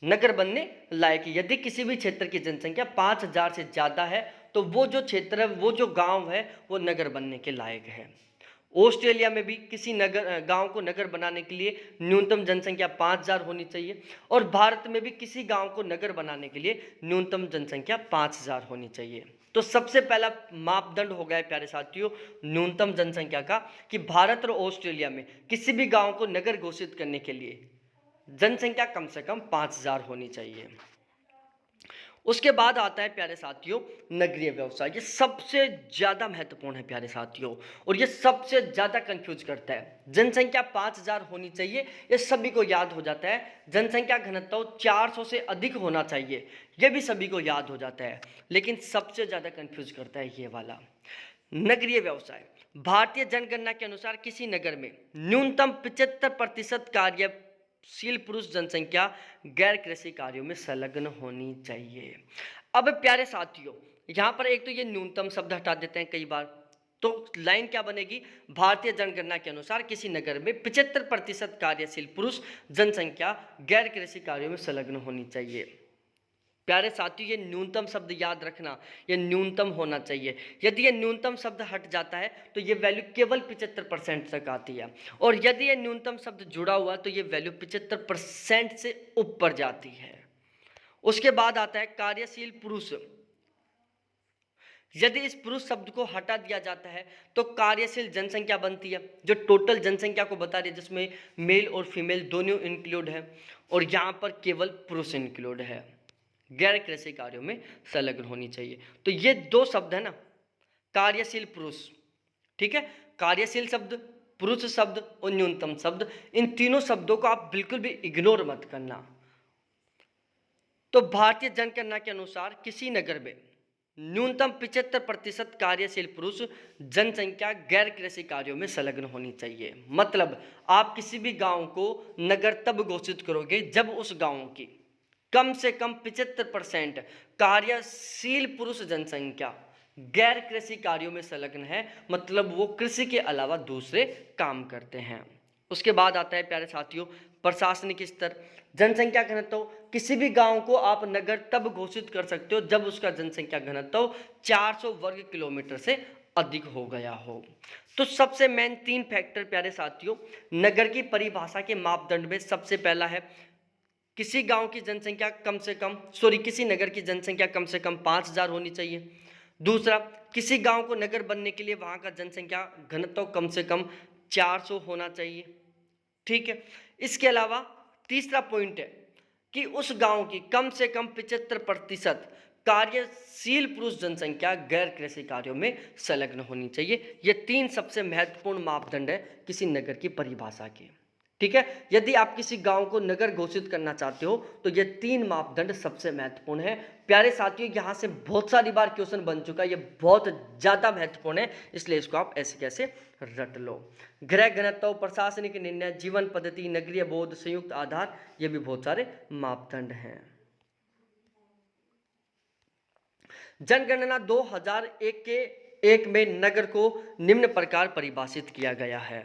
नगर बनने लायक। यदि किसी भी क्षेत्र की जनसंख्या 5000 से ज़्यादा है तो वो जो क्षेत्र है, वो जो गांव है, वो नगर बनने के लायक है। ऑस्ट्रेलिया में भी किसी नगर गांव को नगर बनाने के लिए न्यूनतम जनसंख्या 5000 होनी चाहिए और भारत में भी किसी गांव को नगर बनाने के लिए न्यूनतम जनसंख्या 5000 होनी चाहिए। तो सबसे पहला मापदंड हो गया है प्यारे साथियों न्यूनतम जनसंख्या का, कि भारत और ऑस्ट्रेलिया में किसी भी गांव को नगर घोषित करने के लिए जनसंख्या कम से कम 5000 होनी चाहिए। उसके बाद आता है प्यारे साथियों नगरीय व्यवसाय। ये सबसे ज़्यादा महत्वपूर्ण है प्यारे साथियों और ये सबसे ज़्यादा कंफ्यूज करता है। जनसंख्या 5000 होनी चाहिए, ये सभी को याद हो जाता है। जनसंख्या घनत्व 400 से अधिक होना चाहिए, ये भी सभी को याद हो जाता है। लेकिन सबसे ज़्यादा कंफ्यूज करता है ये वाला नगरीय व्यवसाय। भारतीय जनगणना के अनुसार किसी नगर में न्यूनतम 75% कार्यशील पुरुष जनसंख्या गैर कृषि कार्यों में संलग्न होनी चाहिए। अब प्यारे साथियों यहाँ पर एक तो ये न्यूनतम शब्द हटा देते हैं कई बार, तो लाइन क्या बनेगी, भारतीय जनगणना के अनुसार किसी नगर में 75% कार्यशील पुरुष जनसंख्या गैर कृषि कार्यों में संलग्न होनी चाहिए। प्यारे साथियों ये न्यूनतम शब्द याद रखना, ये न्यूनतम होना चाहिए। यदि ये न्यूनतम शब्द हट जाता है तो ये वैल्यू केवल 75% तक आती है और यदि ये न्यूनतम शब्द जुड़ा हुआ तो ये वैल्यू 75% से ऊपर जाती है। उसके बाद आता है कार्यशील पुरुष। यदि इस पुरुष शब्द को हटा दिया जाता है तो कार्यशील जनसंख्या बनती है, जो टोटल जनसंख्या को बता रही है, जिसमें मेल और फीमेल दोनों इंक्लूड है और यहाँ पर केवल पुरुष इंक्लूड है। गैर कृषि कार्यों में संलग्न होनी चाहिए। तो ये दो शब्द है ना, कार्यशील पुरुष, ठीक है, कार्यशील शब्द, पुरुष शब्द और न्यूनतम शब्द, इन तीनों शब्दों को आप बिल्कुल भी इग्नोर मत करना। तो भारतीय जनगणना के अनुसार किसी नगर में न्यूनतम 75% कार्यशील पुरुष जनसंख्या गैर कृषि कार्यों में संलग्न होनी चाहिए। मतलब आप किसी भी गांव को नगर तब घोषित करोगे जब उस गांव की कम से कम 75% कार्यशील पुरुष जनसंख्या गैर कृषि कार्यों में संलग्न है, मतलब वो कृषि के अलावा दूसरे काम करते हैं। उसके बाद आता है प्यारे साथियों प्रशासनिक स्तर। जनसंख्या घनत्व, किसी भी गांव को आप नगर तब घोषित कर सकते हो जब उसका जनसंख्या घनत्व 400 वर्ग किलोमीटर से अधिक हो गया हो। तो सबसे मेन 3 फैक्टर प्यारे साथियों नगर की परिभाषा के मापदंड में सबसे पहला है किसी गांव की जनसंख्या कम से कम किसी नगर की जनसंख्या कम से कम 5000 होनी चाहिए। दूसरा, किसी गांव को नगर बनने के लिए वहां का जनसंख्या घनत्व कम से कम 400 होना चाहिए। ठीक है। इसके अलावा तीसरा पॉइंट है कि उस गांव की कम से कम 75% कार्यशील पुरुष जनसंख्या गैर कृषि कार्यों में संलग्न होनी चाहिए। ये 3 सबसे महत्वपूर्ण मापदंड है किसी नगर की परिभाषा के। ठीक है। यदि आप किसी गांव को नगर घोषित करना चाहते हो तो ये 3 मापदंड सबसे महत्वपूर्ण है। प्यारे साथियों, यहां से बहुत सारी बार क्वेश्चन बन चुका है, ये बहुत ज्यादा महत्वपूर्ण है, इसलिए इसको आप ऐसे कैसे रट लो। गृह घनत्व, प्रशासनिक निर्णय, जीवन पद्धति, नगरीय बोध, संयुक्त आधार, ये भी बहुत सारे मापदंड हैं। जनगणना 2001 के 1 में नगर को निम्न प्रकार परिभाषित किया गया है।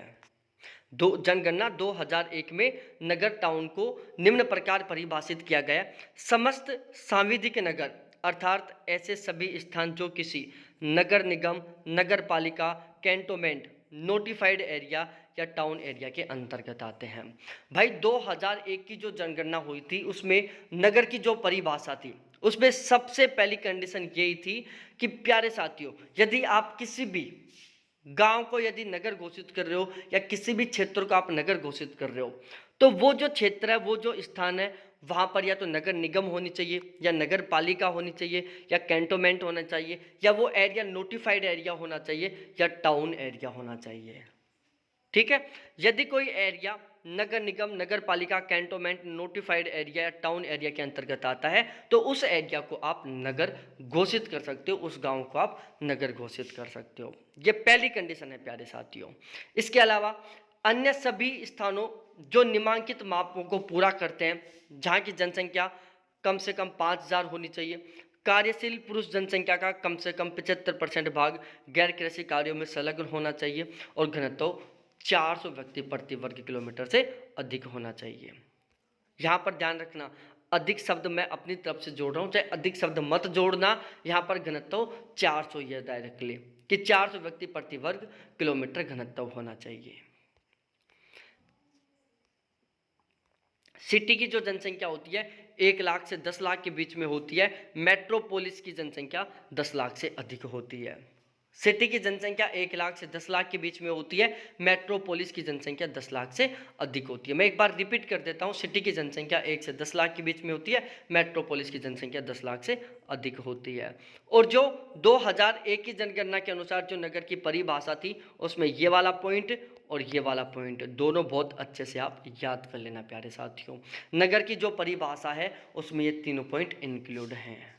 जनगणना 2001 में नगर टाउन को निम्न प्रकार परिभाषित किया गया। समस्त सांविधिक नगर अर्थात ऐसे सभी स्थान जो किसी नगर निगम, नगर पालिका, कैंटोनमेंट, नोटिफाइड एरिया या टाउन एरिया के अंतर्गत आते हैं। भाई 2001 की जो जनगणना हुई थी उसमें नगर की जो परिभाषा थी उसमें सबसे पहली कंडीशन यही थी कि प्यारे साथियों, यदि आप किसी भी गांव को यदि नगर घोषित कर रहे हो या किसी भी क्षेत्र को आप नगर घोषित कर रहे हो तो वो जो क्षेत्र है, वो जो स्थान है, वहां पर या तो नगर निगम होनी चाहिए या नगर पालिका होनी चाहिए या कैंटोनमेंट होना चाहिए या वो एरिया नोटिफाइड एरिया होना चाहिए या टाउन एरिया होना चाहिए। ठीक है। यदि कोई एरिया नगर निगम, नगर पालिका, कैंटोनमेंट, नोटिफाइड एरिया या टाउन एरिया के अंतर्गत आता है तो उस एरिया को आप नगर घोषित कर सकते हो, उस गांव को आप नगर घोषित कर सकते हो। ये पहली कंडीशन है प्यारे साथियों। इसके अलावा अन्य सभी स्थानों जो निम्नलिखित मापों को पूरा करते हैं, जहां की जनसंख्या कम से कम 5000 होनी चाहिए, कार्यशील पुरुष जनसंख्या का कम से कम 75% भाग गैर कृषि कार्यों में संलग्न होना चाहिए और घनत्व 400 व्यक्ति प्रति वर्ग किलोमीटर से अधिक होना चाहिए। यहाँ पर ध्यान रखना, अधिक शब्द मैं अपनी तरफ से जोड़ रहा हूँ, चाहे अधिक शब्द मत जोड़ना। यहाँ पर घनत्व 400 यह दायरा रख ले कि 400 व्यक्ति प्रति वर्ग किलोमीटर घनत्व होना चाहिए। सिटी की जो जनसंख्या होती है 1 लाख से 10 लाख के बीच में होती है। मेट्रोपोलिस की जनसंख्या 10 लाख से अधिक होती है। सिटी की जनसंख्या 1 लाख से 10 लाख के बीच में होती है, मेट्रोपोलिस की जनसंख्या 10 लाख से अधिक होती है। मैं एक बार रिपीट कर देता हूँ, सिटी की जनसंख्या 1 से 10 लाख के बीच में होती है, मेट्रोपोलिस की जनसंख्या 10 लाख से अधिक होती है। और जो 2001 की जनगणना के अनुसार जो नगर की परिभाषा थी उसमें ये वाला पॉइंट और ये वाला पॉइंट दोनों बहुत अच्छे से आप याद कर लेना प्यारे साथियों। नगर की जो परिभाषा है उसमें ये तीनों पॉइंट इंक्लूड हैं।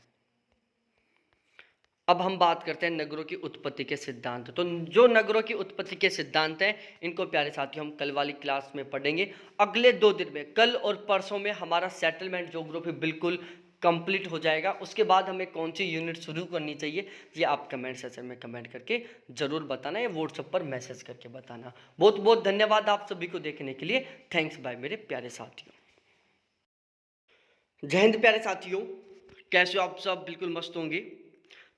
अब हम बात करते हैं नगरों की उत्पत्ति के सिद्धांत। तो जो नगरों की उत्पत्ति के सिद्धांत हैं इनको प्यारे साथियों हम कल वाली क्लास में पढ़ेंगे। अगले 2 दिन में, कल और परसों में हमारा सेटलमेंट ज्योग्राफी बिल्कुल कंप्लीट हो जाएगा। उसके बाद हमें कौन सी यूनिट शुरू करनी चाहिए ये आप कमेंट सेक्शन में कमेंट करके जरूर बताना या व्हाट्सएप पर मैसेज करके बताना। बहुत बहुत धन्यवाद आप सभी को देखने के लिए। थैंक्स बाय मेरे प्यारे साथियों। जय हिंद प्यारे साथियों, कैसे हो आप सब? बिल्कुल मस्त होंगे।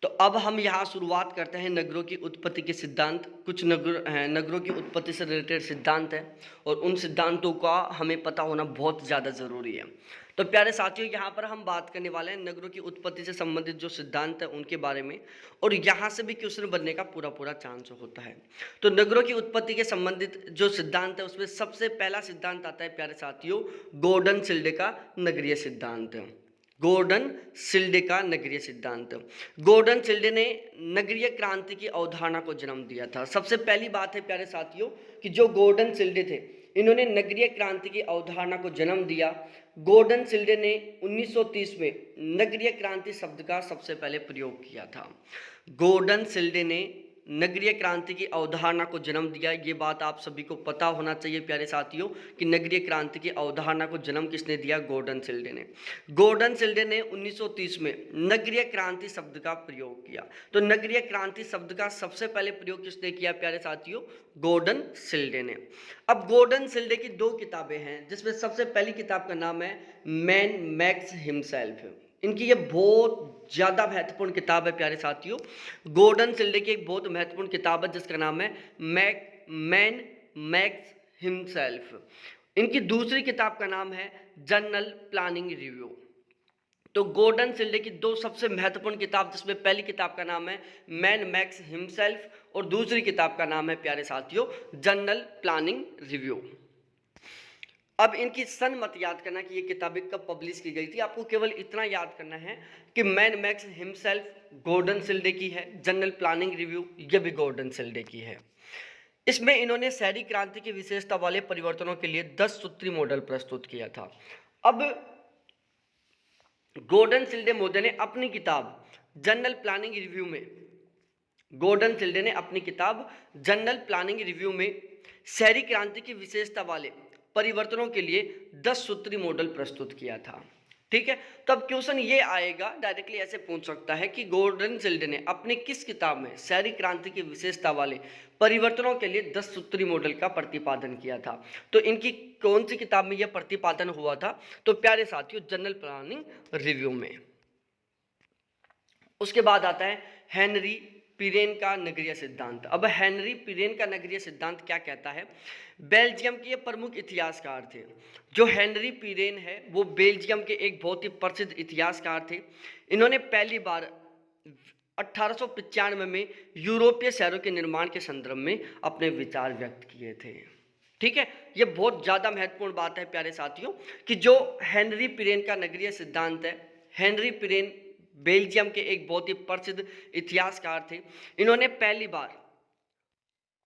तो अब हम यहाँ शुरुआत करते हैं नगरों की उत्पत्ति के सिद्धांत। कुछ नगरों की उत्पत्ति से रिलेटेड सिद्धांत हैं और उन सिद्धांतों का हमें पता होना बहुत ज़्यादा ज़रूरी है। तो प्यारे साथियों, यहाँ पर हम बात करने वाले हैं नगरों की उत्पत्ति से संबंधित जो सिद्धांत है उनके बारे में, और यहाँ से भी क्वेश्चन बनने का पूरा चांस होता है। तो नगरों की उत्पत्ति के संबंधित जो सिद्धांत है उसमें सबसे पहला सिद्धांत आता है प्यारे साथियों, गॉर्डन सिल्डे का नगरीय सिद्धांत। गॉर्डन सिल्डे का नगरीय सिद्धांत। गॉर्डन सिल्डे ने नगरीय क्रांति की अवधारणा को जन्म दिया था। सबसे पहली बात है प्यारे साथियों कि जो गॉर्डन सिल्डे थे इन्होंने नगरीय क्रांति की अवधारणा को जन्म दिया। गॉर्डन सिल्डे ने 1930 में नगरीय क्रांति शब्द का सबसे पहले प्रयोग किया था। गॉर्डन सिल्डे ने नगरीय क्रांति की अवधारणा को जन्म दिया। ये बात आप सभी को पता होना चाहिए प्यारे साथियों कि नगरीय क्रांति की अवधारणा को जन्म किसने दिया? गॉर्डन सिल्डे ने। गॉर्डन सिल्डे ने 1930 में नगरीय क्रांति शब्द का प्रयोग किया। तो नगरीय क्रांति शब्द का सबसे पहले प्रयोग किसने किया प्यारे साथियों? गॉर्डन सिल्डे ने। अब गॉर्डन सिल्डे की 2 किताबें हैं जिसमें सबसे पहली किताब का नाम है मैन मेक्स हिमसेल्फ। इनकी ये बहुत ज़्यादा महत्वपूर्ण किताब है प्यारे साथियों। गॉर्डन सिल्डे की एक बहुत महत्वपूर्ण किताब है जिसका नाम है मैन मेक्स हिमसेल्फ। इनकी दूसरी किताब का नाम है जनरल प्लानिंग रिव्यू। तो गॉर्डन सिल्डे की दो सबसे महत्वपूर्ण किताब, जिसमें पहली किताब का नाम है मैन मैक्स हिमसेल्फ और दूसरी किताब का नाम है प्यारे साथियों जनरल प्लानिंग रिव्यू। अब इनकी सन मत याद करना कि ये किताबें कब पब्लिश की गई थी, आपको केवल इतना याद करना है कि मैन मैक्स हिमसेल्फ गॉर्डन सिल्डे की है, जनरल प्लानिंग रिव्यू ये भी गॉर्डन सिल्डे की है। इसमें इन्होंने शहरी क्रांति की विशेषता वाले परिवर्तनों के लिए 10 सूत्री मॉडल प्रस्तुत किया था। अब गॉर्डन सिल्डे महोदय ने अपनी किताब जनरल प्लानिंग रिव्यू में गॉर्डन सिल्डे ने अपनी किताब जनरल प्लानिंग रिव्यू में शहरी क्रांति की विशेषता वाले परिवर्तनों के लिए 10 सूत्री मॉडल प्रस्तुत किया था। ठीक है, तब क्वेश्चन ये आएगा, डायरेक्टली ऐसे पूछ सकता है कि गॉर्डन सिल्डे ने अपनी किस किताब में शहरी क्रांति की विशेषता वाले परिवर्तनों के लिए 10 सूत्री मॉडल का प्रतिपादन किया था। तो इनकी कौन सी किताब में यह प्रतिपादन हुआ था? तो प्यारे साथियों जनरल प्लानिंग रिव्यू में। उसके बाद आता है हेनरी पिरेन का नगरीय सिद्धांत। अब हेनरी पिरेन का नगरीय सिद्धांत क्या कहता है? बेल्जियम के ये प्रमुख इतिहासकार थे। जो हेनरी पिरेन है वो बेल्जियम के एक बहुत ही प्रसिद्ध इतिहासकार थे। इन्होंने पहली बार 1895 में यूरोपीय शहरों के निर्माण के संदर्भ में अपने विचार व्यक्त किए थे। ठीक है, ये बहुत ज़्यादा महत्वपूर्ण बात है प्यारे साथियों कि जो हेनरी पिरेन का नगरीय सिद्धांत है, हेनरी पिरेन बेल्जियम के एक बहुत ही प्रसिद्ध इतिहासकार थे। इन्होंने पहली बार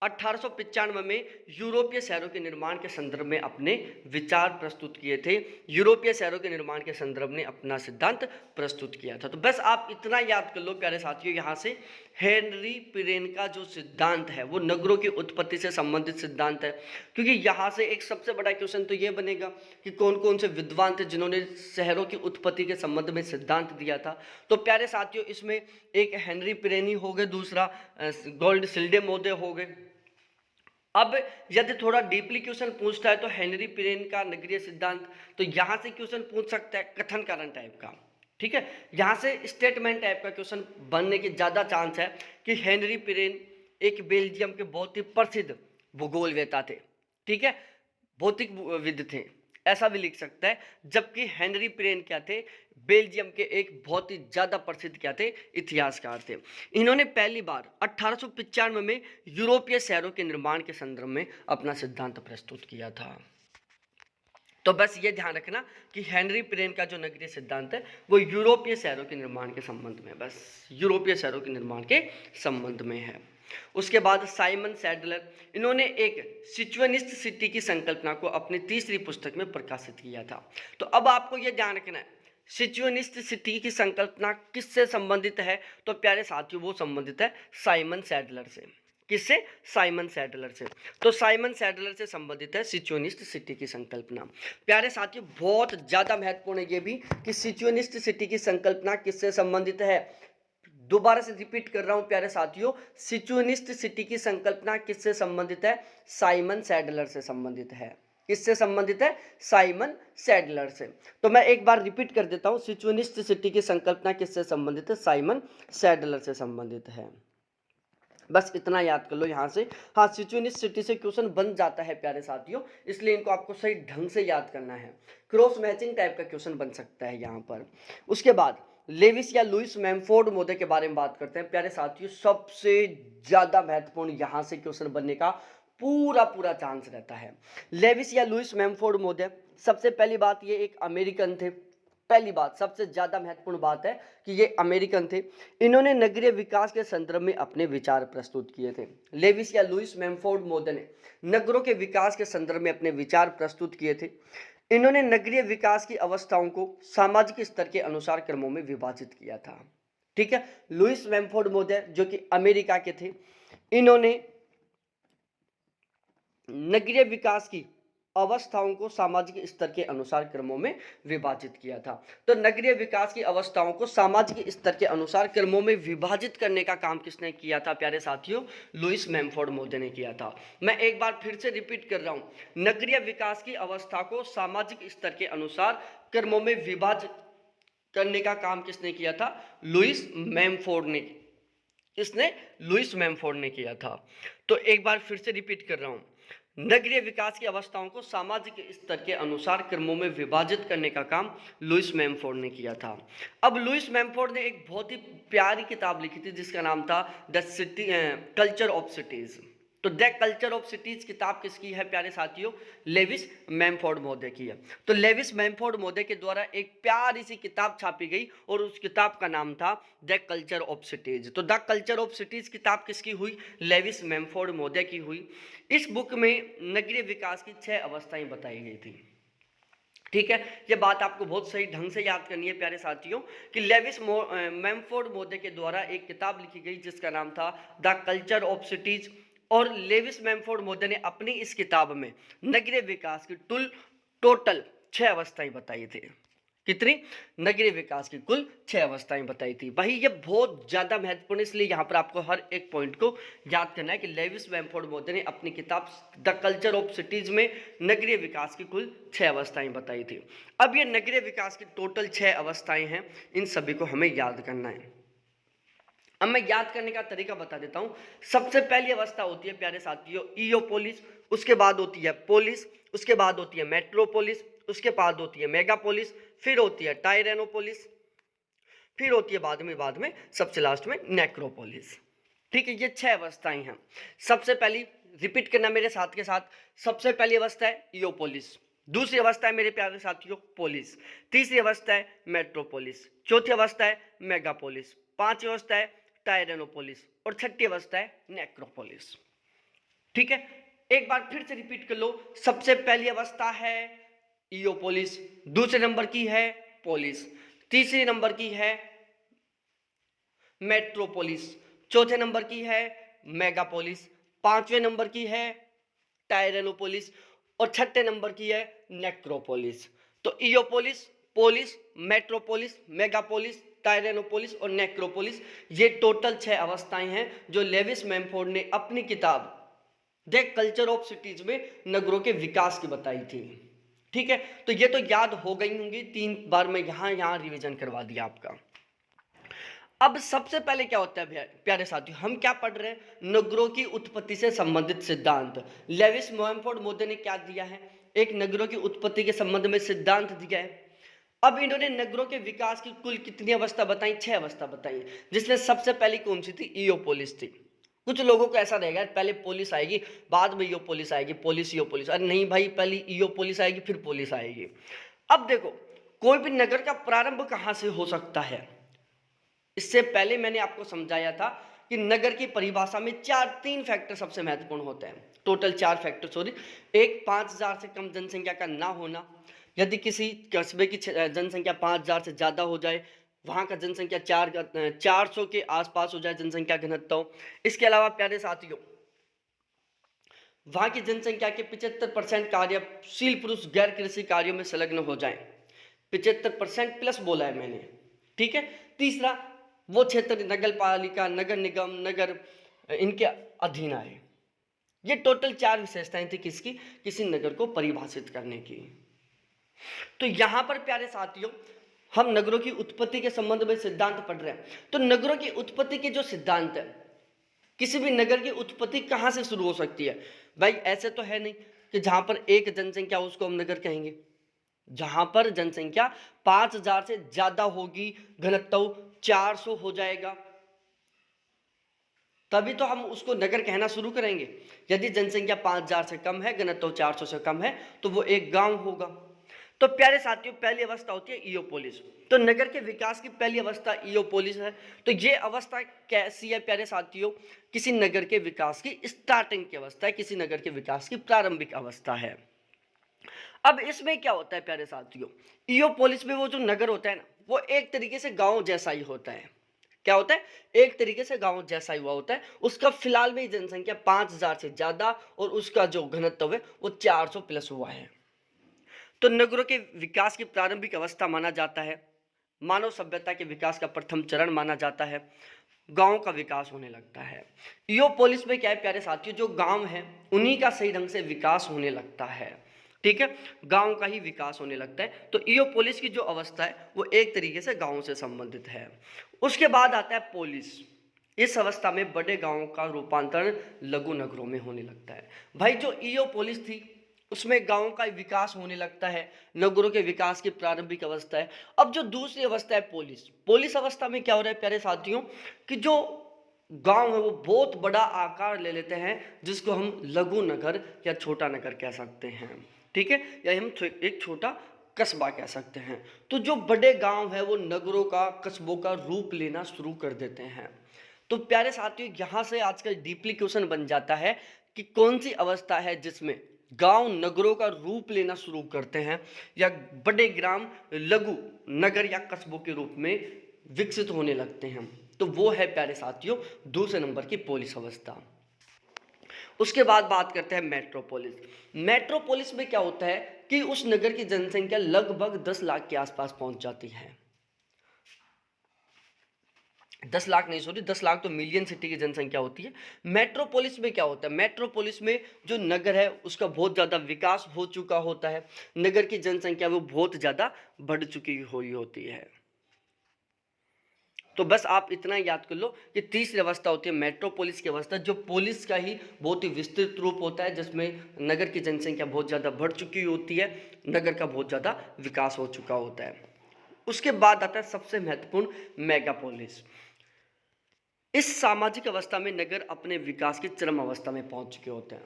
1895 में यूरोपीय शहरों के निर्माण के संदर्भ में अपने विचार प्रस्तुत किए थे। यूरोपीय शहरों के निर्माण के संदर्भ में अपना सिद्धांत प्रस्तुत किया था। तो बस आप इतना याद कर लो प्यारे साथियों, यहाँ से हेनरी पिरेन का जो सिद्धांत है वो नगरों की उत्पत्ति से संबंधित सिद्धांत है। क्योंकि यहाँ से एक सबसे बड़ा क्वेश्चन तो ये बनेगा कि कौन कौन से विद्वान थे जिन्होंने शहरों की उत्पत्ति के संबंध में सिद्धांत दिया था। तो प्यारे साथियों इसमें एक हेनरी पिरेनी हो गए, दूसरा गॉर्डन सिल्डे महोदय हो गए। अब यदि थोड़ा डीपली क्वेश्चन पूछता है तो हेनरी पिरेन का नगरीय सिद्धांत, तो यहाँ से क्वेश्चन पूछ सकता है कथन कारण टाइप का। ठीक है, यहाँ से स्टेटमेंट टाइप का क्वेश्चन बनने की ज़्यादा चांस है कि हेनरी पिरेन एक बेल्जियम के बहुत ही प्रसिद्ध भूगोलवेता थे। ठीक है, भौतिकविद थे, ऐसा भी लिख सकता है। जबकि हेनरी पिरेन क्या थे? बेल्जियम के एक बहुत ही ज़्यादा प्रसिद्ध क्या थे? इतिहासकार थे। इन्होंने पहली बार 1895 में यूरोपीय शहरों के निर्माण के संदर्भ में अपना सिद्धांत प्रस्तुत किया था। तो बस ये ध्यान रखना कि हेनरी पिरेन का जो नगरीय सिद्धांत है वो यूरोपीय शहरों के निर्माण के संबंध में, बस यूरोपीय शहरों के निर्माण के संबंध में है। उसके बाद साइमन सैडलर, इन्होंने एक सिचुएनिस्ट सिटी की संकल्पना को अपनी तीसरी पुस्तक में प्रकाशित किया था। तो अब आपको यह ध्यान रखना है सिचुएनिस्ट सिटी की संकल्पना किससे संबंधित है? तो प्यारे साथियों वो संबंधित है साइमन सैडलर से। किससे? साइमन सैडलर से। तो साइमन सैडलर से संबंधित है सिचुएनिस्ट सिटी की संकल्पना। प्यारे साथियों बहुत ज़्यादा महत्वपूर्ण है ये भी कि सिचुएनिस्ट सिटी की संकल्पना किससे संबंधित है। दोबारा से रिपीट कर रहा हूं प्यारे साथियों, सिचुएनिस्ट सिटी की संकल्पना किससे संबंधित है? साइमन सैडलर से संबंधित है। किससे संबंधित है? साइमन सैडलर से। तो मैं एक बार रिपीट कर देता हूं, सिचुएनिस्ट सिटी की संकल्पना किससे संबंधित है? साइमन सैडलर से संबंधित है। बस इतना याद कर लो यहाँ से। हाँ, सिचुएनिस्ट सिटी से क्वेश्चन बन जाता है प्यारे साथियों, इसलिए इनको आपको सही ढंग से याद करना है। क्रॉस मैचिंग टाइप का क्वेश्चन बन सकता है यहाँ पर। उसके बाद लेविस या लुइस मैमफोर्ड महोदय के बारे में बात करते हैं प्यारे साथियों। सबसे ज़्यादा महत्वपूर्ण यहाँ से क्वेश्चन बनने का पूरा चांस रहता है। लेविस या लुइस मैमफोर्ड महोदय, सबसे पहली बात ये एक अमेरिकन थे। पहली बात, सबसे ज़्यादा महत्वपूर्ण बात है कि ये अमेरिकन थे। इन्होंने नगरीय विकास के संदर्भ में अपने विचार प्रस्तुत किए थे। लेविस या लुइस मैमफोर्ड महोदय ने नगरों के विकास के संदर्भ में अपने विचार प्रस्तुत किए थे। इन्होंने नगरीय विकास की अवस्थाओं को सामाजिक स्तर के अनुसार क्रमों में विभाजित किया था। ठीक है, लुइस मैमफोर्ड महोदय जो कि अमेरिका के थे, इन्होंने नगरीय विकास की अवस्थाओं को सामाजिक स्तर के अनुसार क्रमों में विभाजित किया था। तो नगरीय विकास की अवस्थाओं को सामाजिक स्तर के अनुसार क्रमों में विभाजित करने का काम किसने किया था प्यारे साथियों? लुइस मैमफोर्ड महोदय ने किया था। मैं एक बार फिर से रिपीट कर रहा हूं, नगरीय विकास की अवस्था को सामाजिक स्तर के अनुसार क्रमों में विभाजित करने का काम किसने किया था? लुइस मैमफोर्ड ने। किसने? लुइस मैमफोर्ड ने किया था। तो एक बार फिर से रिपीट कर रहा हूं, नगरीय विकास की अवस्थाओं को सामाजिक स्तर के अनुसार क्रमों में विभाजित करने का काम लुईस मैमफोर्ड ने किया था। अब लुईस मैमफोर्ड ने एक बहुत ही प्यारी किताब लिखी थी जिसका नाम था the city culture of cities. तो द कल्चर ऑफ सिटीज किताब किसकी है प्यारे साथियों? लेविस मैमफोर्ड महोदय की है। तो लेविस मैमफोर्ड महोदय के द्वारा एक प्यारी सी किताब छापी गई और उस किताब का नाम था द कल्चर ऑफ सिटीज। तो द कल्चर ऑफ सिटीज किताब किसकी हुई? लेविस मैमफोर्ड महोदय की हुई। इस बुक में नगरीय विकास की 6 अवस्थाएं बताई गई थी। ठीक है, ये बात आपको बहुत सही ढंग से याद करनी है प्यारे साथियों कि लेविस मैमफोर्ड महोदय के द्वारा एक किताब लिखी गई जिसका नाम था द कल्चर ऑफ सिटीज। और लेविस मैमफोर्ड महोदय ने अपनी इस किताब में नगरीय विकास की टोटल 6 अवस्थाएं बताई थी। कितनी? नगरीय विकास की कुल 6 अवस्थाएं बताई थी। भाई ये बहुत ज्यादा महत्वपूर्ण, इसलिए यहाँ पर आपको हर एक पॉइंट को याद करना है कि लेविस मैमफोर्ड महोदय ने अपनी किताब द कल्चर ऑफ सिटीज में नगरीय विकास की कुल 6 अवस्थाएं बताई थी। अब ये नगरीय विकास की टोटल 6 अवस्थाएं हैं, इन सभी को हमें याद करना है। अब मैं याद करने का तरीका बता देता हूं। सबसे पहली अवस्था होती है प्यारे साथियों इयोपोलिस, उसके बाद होती है पोलिस, उसके बाद होती है मेट्रोपोलिस, उसके बाद होती है मेगापोलिस, फिर होती है टायरेनोपोलिस, फिर होती है बाद में सबसे लास्ट में नेक्रोपोलिस। ठीक है, ये 6 अवस्थाएं हैं। सबसे पहली रिपीट करना मेरे साथ के साथ। सबसे पहली अवस्था है इयोपोलिस, दूसरी अवस्था है मेरे प्यारे साथियों पोलिस, तीसरी अवस्था है मेट्रोपोलिस, चौथी अवस्था है मेगापोलिस, पांचवी अवस्था है टायरेनोपोलिस और छठी अवस्था है नेक्रोपोलिस। ठीक है, एक बार फिर से रिपीट कर लो। सबसे पहली अवस्था है इयोपोलिस, दूसरे नंबर की है पोलिस, तीसरे नंबर की है मेट्रोपोलिस, चौथे नंबर की है मेगापोलिस, पांचवें नंबर की है टायरेनोपोलिस और छठे नंबर की है नेक्रोपोलिस। तो इयोपोलिस, पोलिस, मेट्रोपोलिस, मेगापोलिस, टायरेनोपोलिस और नेक्रोपोलिस, ये टोटल 6 अवस्थाएं हैं जो लेविस मैमफोर्ड ने अपनी किताब द कल्चर ऑफ सिटीज में नगरों के विकास की बताई थी। ठीक है, तो ये तो याद हो गई होंगी, 3 बार मैं यहां रिवीजन करवा दिया आपका। अब सबसे पहले क्या होता है प्यारे साथियों, हम क्या पढ़ रहे हैं? नगरों की उत्पत्ति से संबंधित सिद्धांत। लेविस मैमफोर्ड महोदय ने क्या दिया है? एक नगरों की उत्पत्ति के संबंध में सिद्धांत दिया है। अब इन्होंने नगरों के विकास की कुल कितनी अवस्था बताई? 6 अवस्था बताई, जिसमें सबसे पहली कौन सी थी? इयोपोलिस थी। कुछ लोगों को ऐसा रहेगा पहले पोलिस आएगी बाद में इयोपोलिस आएगी, पोलिस इयोपोलिस। अरे नहीं भाई, पहले इयोपोलिस आएगी फिर पोलिस आएगी। अब देखो, कोई भी नगर का प्रारंभ कहां से हो सकता है? इससे पहले मैंने आपको समझाया था कि नगर की परिभाषा में 3 फैक्टर सबसे महत्वपूर्ण होते हैं। Total 4 factor, sorry. एक, 5000 से कम जनसंख्या का ना होना। यदि किसी कस्बे की जनसंख्या 5000 से ज्यादा हो जाए, वहां का जनसंख्या 400 के आसपास हो जाए जनसंख्या घनत्व। इसके अलावा प्यारे साथियों, वहां की जनसंख्या के 75% कार्यशील पुरुष गैर कृषि कार्यों में संलग्न हो जाएं। 75% प्लस बोला है मैंने। ठीक है। तीसरा, वो क्षेत्र नगर पालिका, नगर निगम, नगर इनके अधीन आए। ये टोटल 4 विशेषताएं थी किसकी? किसी नगर को परिभाषित करने की। तो यहां पर प्यारे साथियों, हम नगरों की उत्पत्ति के संबंध में सिद्धांत पढ़ रहे हैं। तो नगरों की उत्पत्ति के जो सिद्धांत है, किसी भी नगर की उत्पत्ति कहां से शुरू हो सकती है? भाई ऐसे तो है नहीं कि जहां पर एक जनसंख्या उसको हम नगर कहेंगे। जहां पर जनसंख्या 5000 से ज्यादा होगी, घनत्व 400 हो जाएगा, तभी तो हम उसको नगर कहना शुरू करेंगे। यदि जनसंख्या 5000 से कम है, घनत्व 400 से कम है, तो वो एक गांव होगा। तो प्यारे साथियों, पहली अवस्था होती है इयोपोलिस। तो नगर के विकास की पहली अवस्था इयोपोलिस है। तो ये अवस्था कैसी है प्यारे साथियों? किसी नगर के विकास की स्टार्टिंग की अवस्था है, किसी नगर के विकास की प्रारंभिक अवस्था है। अब इसमें क्या होता है प्यारे साथियों, इयोपोलिस में वो जो नगर होता है ना, वो एक तरीके से गांव जैसा ही होता है। क्या होता है? एक तरीके से गांव जैसा ही हुआ होता है। उसका फिलहाल में जनसंख्या 5000 से ज्यादा और उसका जो घनत्व है वो 400 प्लस हुआ है। तो नगरों के विकास की प्रारंभिक अवस्था माना जाता है, मानव सभ्यता के विकास का प्रथम चरण माना जाता है, गांव का विकास होने लगता है। इयोपोलिस में क्या है प्यारे साथियों, जो गांव है उन्हीं का सही ढंग से विकास होने लगता है। ठीक है, गांव का ही विकास होने लगता है। तो इयोपोलिस की जो अवस्था है वो एक तरीके से गांव से संबंधित है। उसके बाद आता है पोलिस। इस अवस्था में बड़े गांवों का रूपांतरण लघु नगरों में होने लगता है। भाई जो ईओ पोलिस थी उसमें गांवों का विकास होने लगता है, नगरों के विकास की प्रारंभिक अवस्था है। अब जो दूसरी अवस्था है पोलिस, पोलिस अवस्था में क्या हो रहा है प्यारे साथियों कि जो गांव है वो बहुत बड़ा आकार ले लेते हैं, जिसको हम लघु नगर या छोटा नगर कह सकते हैं, ठीक है, या हम एक छोटा कस्बा कह सकते हैं। तो जो बड़े गांव है वो नगरों का, कस्बों का रूप लेना शुरू कर देते हैं। तो प्यारे साथियों यहाँ से आजकल डीपली क्वेश्चन बन जाता है कि कौन सी अवस्था है जिसमें गांव नगरों का रूप लेना शुरू करते हैं या बड़े ग्राम लघु नगर या कस्बों के रूप में विकसित होने लगते हैं। तो वो है प्यारे साथियों दूसरे नंबर की पोलिस अवस्था। उसके बाद बात करते हैं मेट्रोपोलिस। मेट्रोपोलिस में क्या होता है कि उस नगर की जनसंख्या लगभग 10 लाख के आसपास पहुंच जाती है। 10 लाख नहीं, सॉरी 10 लाख तो मिलियन सिटी की जनसंख्या होती है। मेट्रोपोलिस में क्या होता है, मेट्रोपोलिस में जो नगर है उसका बहुत ज़्यादा विकास हो चुका होता है, नगर की जनसंख्या वो बहुत ज़्यादा बढ़ चुकी हुई होती है। तो बस आप इतना याद कर लो कि तीसरी अवस्था होती है मेट्रोपोलिस की अवस्था, जो पोलिस का ही बहुत ही विस्तृत रूप होता है, जिसमें नगर की जनसंख्या बहुत ज़्यादा बढ़ चुकी होती है, नगर का बहुत ज़्यादा विकास हो चुका होता है। उसके बाद आता है सबसे महत्वपूर्ण मेगापोलिस। इस सामाजिक अवस्था में नगर अपने विकास की चरम अवस्था में पहुंच चुके होते हैं।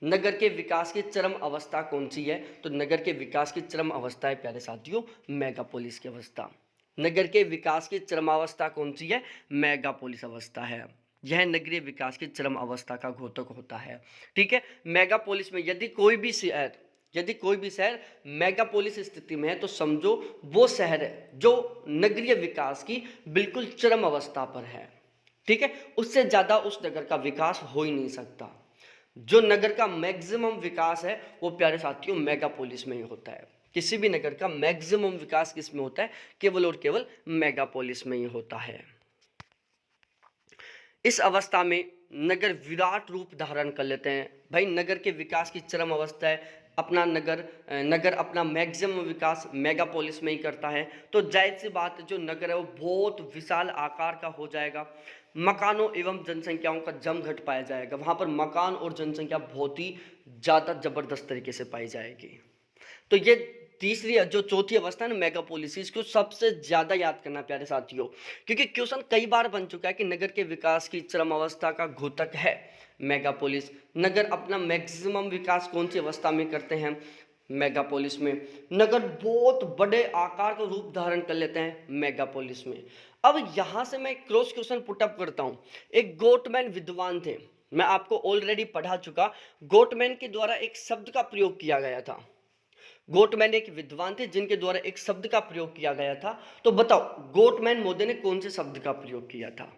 नगर के विकास की चरम अवस्था कौन सी है, तो नगर के विकास की चरम अवस्था है प्यारे साथियों मेगापोलिस की अवस्था। नगर के विकास की चरमावस्था कौन सी है, मेगापोलिस अवस्था है। यह नगरीय विकास की चरम अवस्था का घोतक होता है, ठीक है। मेगापोलिस में यदि कोई भी शहर मेगापोलिस स्थिति में है तो समझो वो शहर है जो नगरीय विकास की बिल्कुल चरम अवस्था पर है, ठीक है। उससे ज्यादा उस नगर का विकास हो ही नहीं सकता। जो नगर का मैक्सिमम विकास है वो प्यारे साथियों मेगापोलिस में ही होता है। किसी भी नगर का मैक्सिमम विकास किस में होता है, केवल और केवल मेगापोलिस में ही होता है। इस अवस्था में नगर विराट रूप धारण कर लेते हैं। भाई नगर के विकास की चरम अवस्था है, अपना नगर अपना मैक्सिमम विकास मेगापोलिस में ही करता है। तो जाहिर सी बात है जो नगर है वो बहुत विशाल आकार का हो जाएगा, मकानों एवं जनसंख्याओं का जमघट पाया जाएगा, वहाँ पर मकान और जनसंख्या बहुत ही ज़्यादा जबरदस्त तरीके से पाई जाएगी। तो ये तीसरी जो चौथी अवस्था है ना मेगापोलिस, इसको सबसे ज्यादा याद करना प्यारे साथियों, क्योंकि क्वेश्चन कई बार बन चुका है कि नगर के विकास की चरम अवस्था का घोतक है मेगापोलिस। नगर अपना मैक्सिमम विकास कौन सी अवस्था में करते हैं, मेगापोलिस में। नगर बहुत बड़े आकार का रूप धारण कर लेते हैं मेगापोलिस में। अब यहां से मैं क्रॉस क्वेश्चन पुटअप करता हूं। एक गोटमैन विद्वान थे, मैं आपको ऑलरेडी पढ़ा चुका। गोटमैन के द्वारा एक शब्द का प्रयोग किया गया था। गोटमैन एक विद्वान थे जिनके द्वारा एक शब्द का प्रयोग किया गया था। तो बताओ गोटमैन महोदय ने कौन से शब्द का प्रयोग किया था।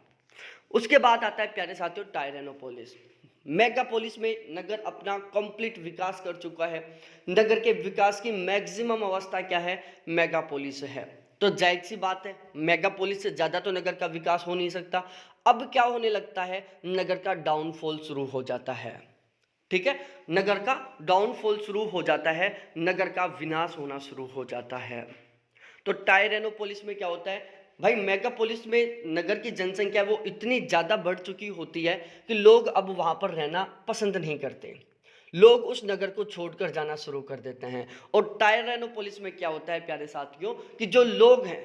उसके बाद आता है प्यारे साथियों टायरेनोपोलिस। मेगापोलिस में नगर अपना कंप्लीट विकास कर चुका है, नगर के विकास की मैक्सिमम अवस्था क्या है, मेगापोलिस है। तो जाहिर सी बात है मेगापोलिस से ज्यादा तो नगर का विकास हो नहीं सकता। अब क्या होने लगता है, नगर का डाउनफॉल शुरू हो जाता है, ठीक है। नगर का डाउनफॉल शुरू हो जाता है, नगर का विनाश होना शुरू हो जाता है। तो टायरेनोपोलिस में क्या होता है, भाई मेगापोलिस में नगर की जनसंख्या वो इतनी ज्यादा बढ़ चुकी होती है कि लोग अब वहां पर रहना पसंद नहीं करते, लोग उस नगर को छोड़कर जाना शुरू कर देते हैं। और टायरेनोपोलिस में क्या होता है प्यारे साथियों कि जो लोग हैं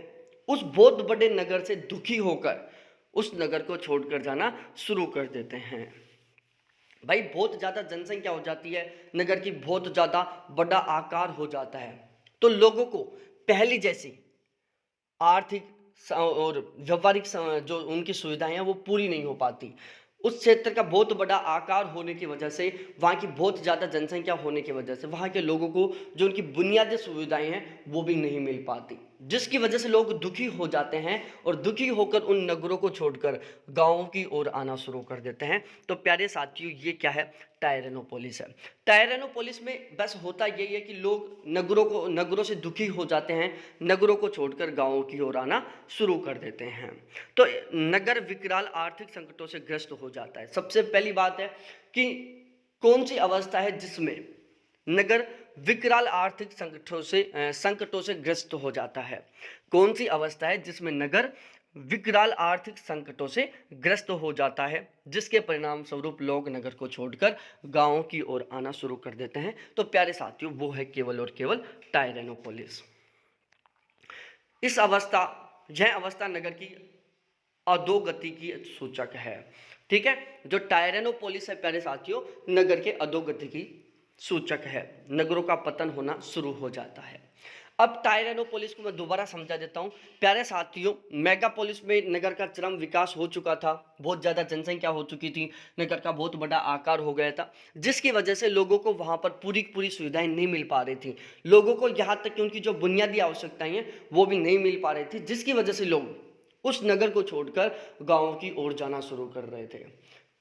उस बहुत बड़े नगर से दुखी होकर उस नगर को छोड़कर जाना शुरू कर देते हैं। भाई बहुत ज़्यादा जनसंख्या हो जाती है, नगर की बहुत ज़्यादा बड़ा आकार हो जाता है, तो लोगों को पहली जैसी आर्थिक और व्यापारिक जो उनकी सुविधाएं हैं वो पूरी नहीं हो पाती। उस क्षेत्र का बहुत बड़ा आकार होने की वजह से, वहाँ की बहुत ज़्यादा जनसंख्या होने की वजह से वहाँ के लोगों को जो उनकी बुनियादी सुविधाएं हैं वो भी नहीं मिल पाती, जिसकी वजह से लोग दुखी हो जाते हैं और दुखी होकर उन नगरों को छोड़कर गाँवों की ओर आना शुरू कर देते हैं। तो प्यारे साथियों ये क्या है, टायरेनोपोलिस है। टायरेनोपोलिस में बस होता यही है कि लोग नगरों से दुखी हो जाते हैं, नगरों को छोड़कर गाँवों की ओर आना शुरू कर देते हैं। तो नगर विकराल आर्थिक संकटों से ग्रस्त हो जाता है। सबसे पहली बात है कि कौन सी अवस्था है जिसमें नगर विकराल आर्थिक संकटों से ग्रस्त हो जाता है। कौन सी अवस्था है जिसमें नगर विकराल आर्थिक संकटों से ग्रस्त हो जाता है, जिसके परिणाम स्वरूप लोग नगर को छोड़कर गांवों की ओर आना शुरू कर देते हैं। तो प्यारे साथियों, वो है केवल और केवल टायरेनोपोलिस। यह अवस्था नगर की अधोगति की सूचक है। ठीक है, जो टायरेनोपोलिस है प्यारे साथियों, नगर के अधोगति की सूचक है। नगरों का पतन होना शुरू हो जाता है। अब टायरेनोपोलिस को मैं दोबारा समझा देता हूं। प्यारे साथियों, मेगापोलिस में नगर का चरम विकास हो चुका था, बहुत ज्यादा जनसंख्या हो चुकी थी, नगर का बहुत बड़ा आकार हो गया था, जिसकी वजह से लोगों को वहां पर पूरी पूरी सुविधाएं नहीं मिल पा रही थी। लोगों को यहाँ तक कि उनकी जो बुनियादी आवश्यकताएं हैं वो भी नहीं मिल पा रही थी, जिसकी वजह से लोग उस नगर को छोड़कर गांवों की ओर जाना शुरू कर रहे थे।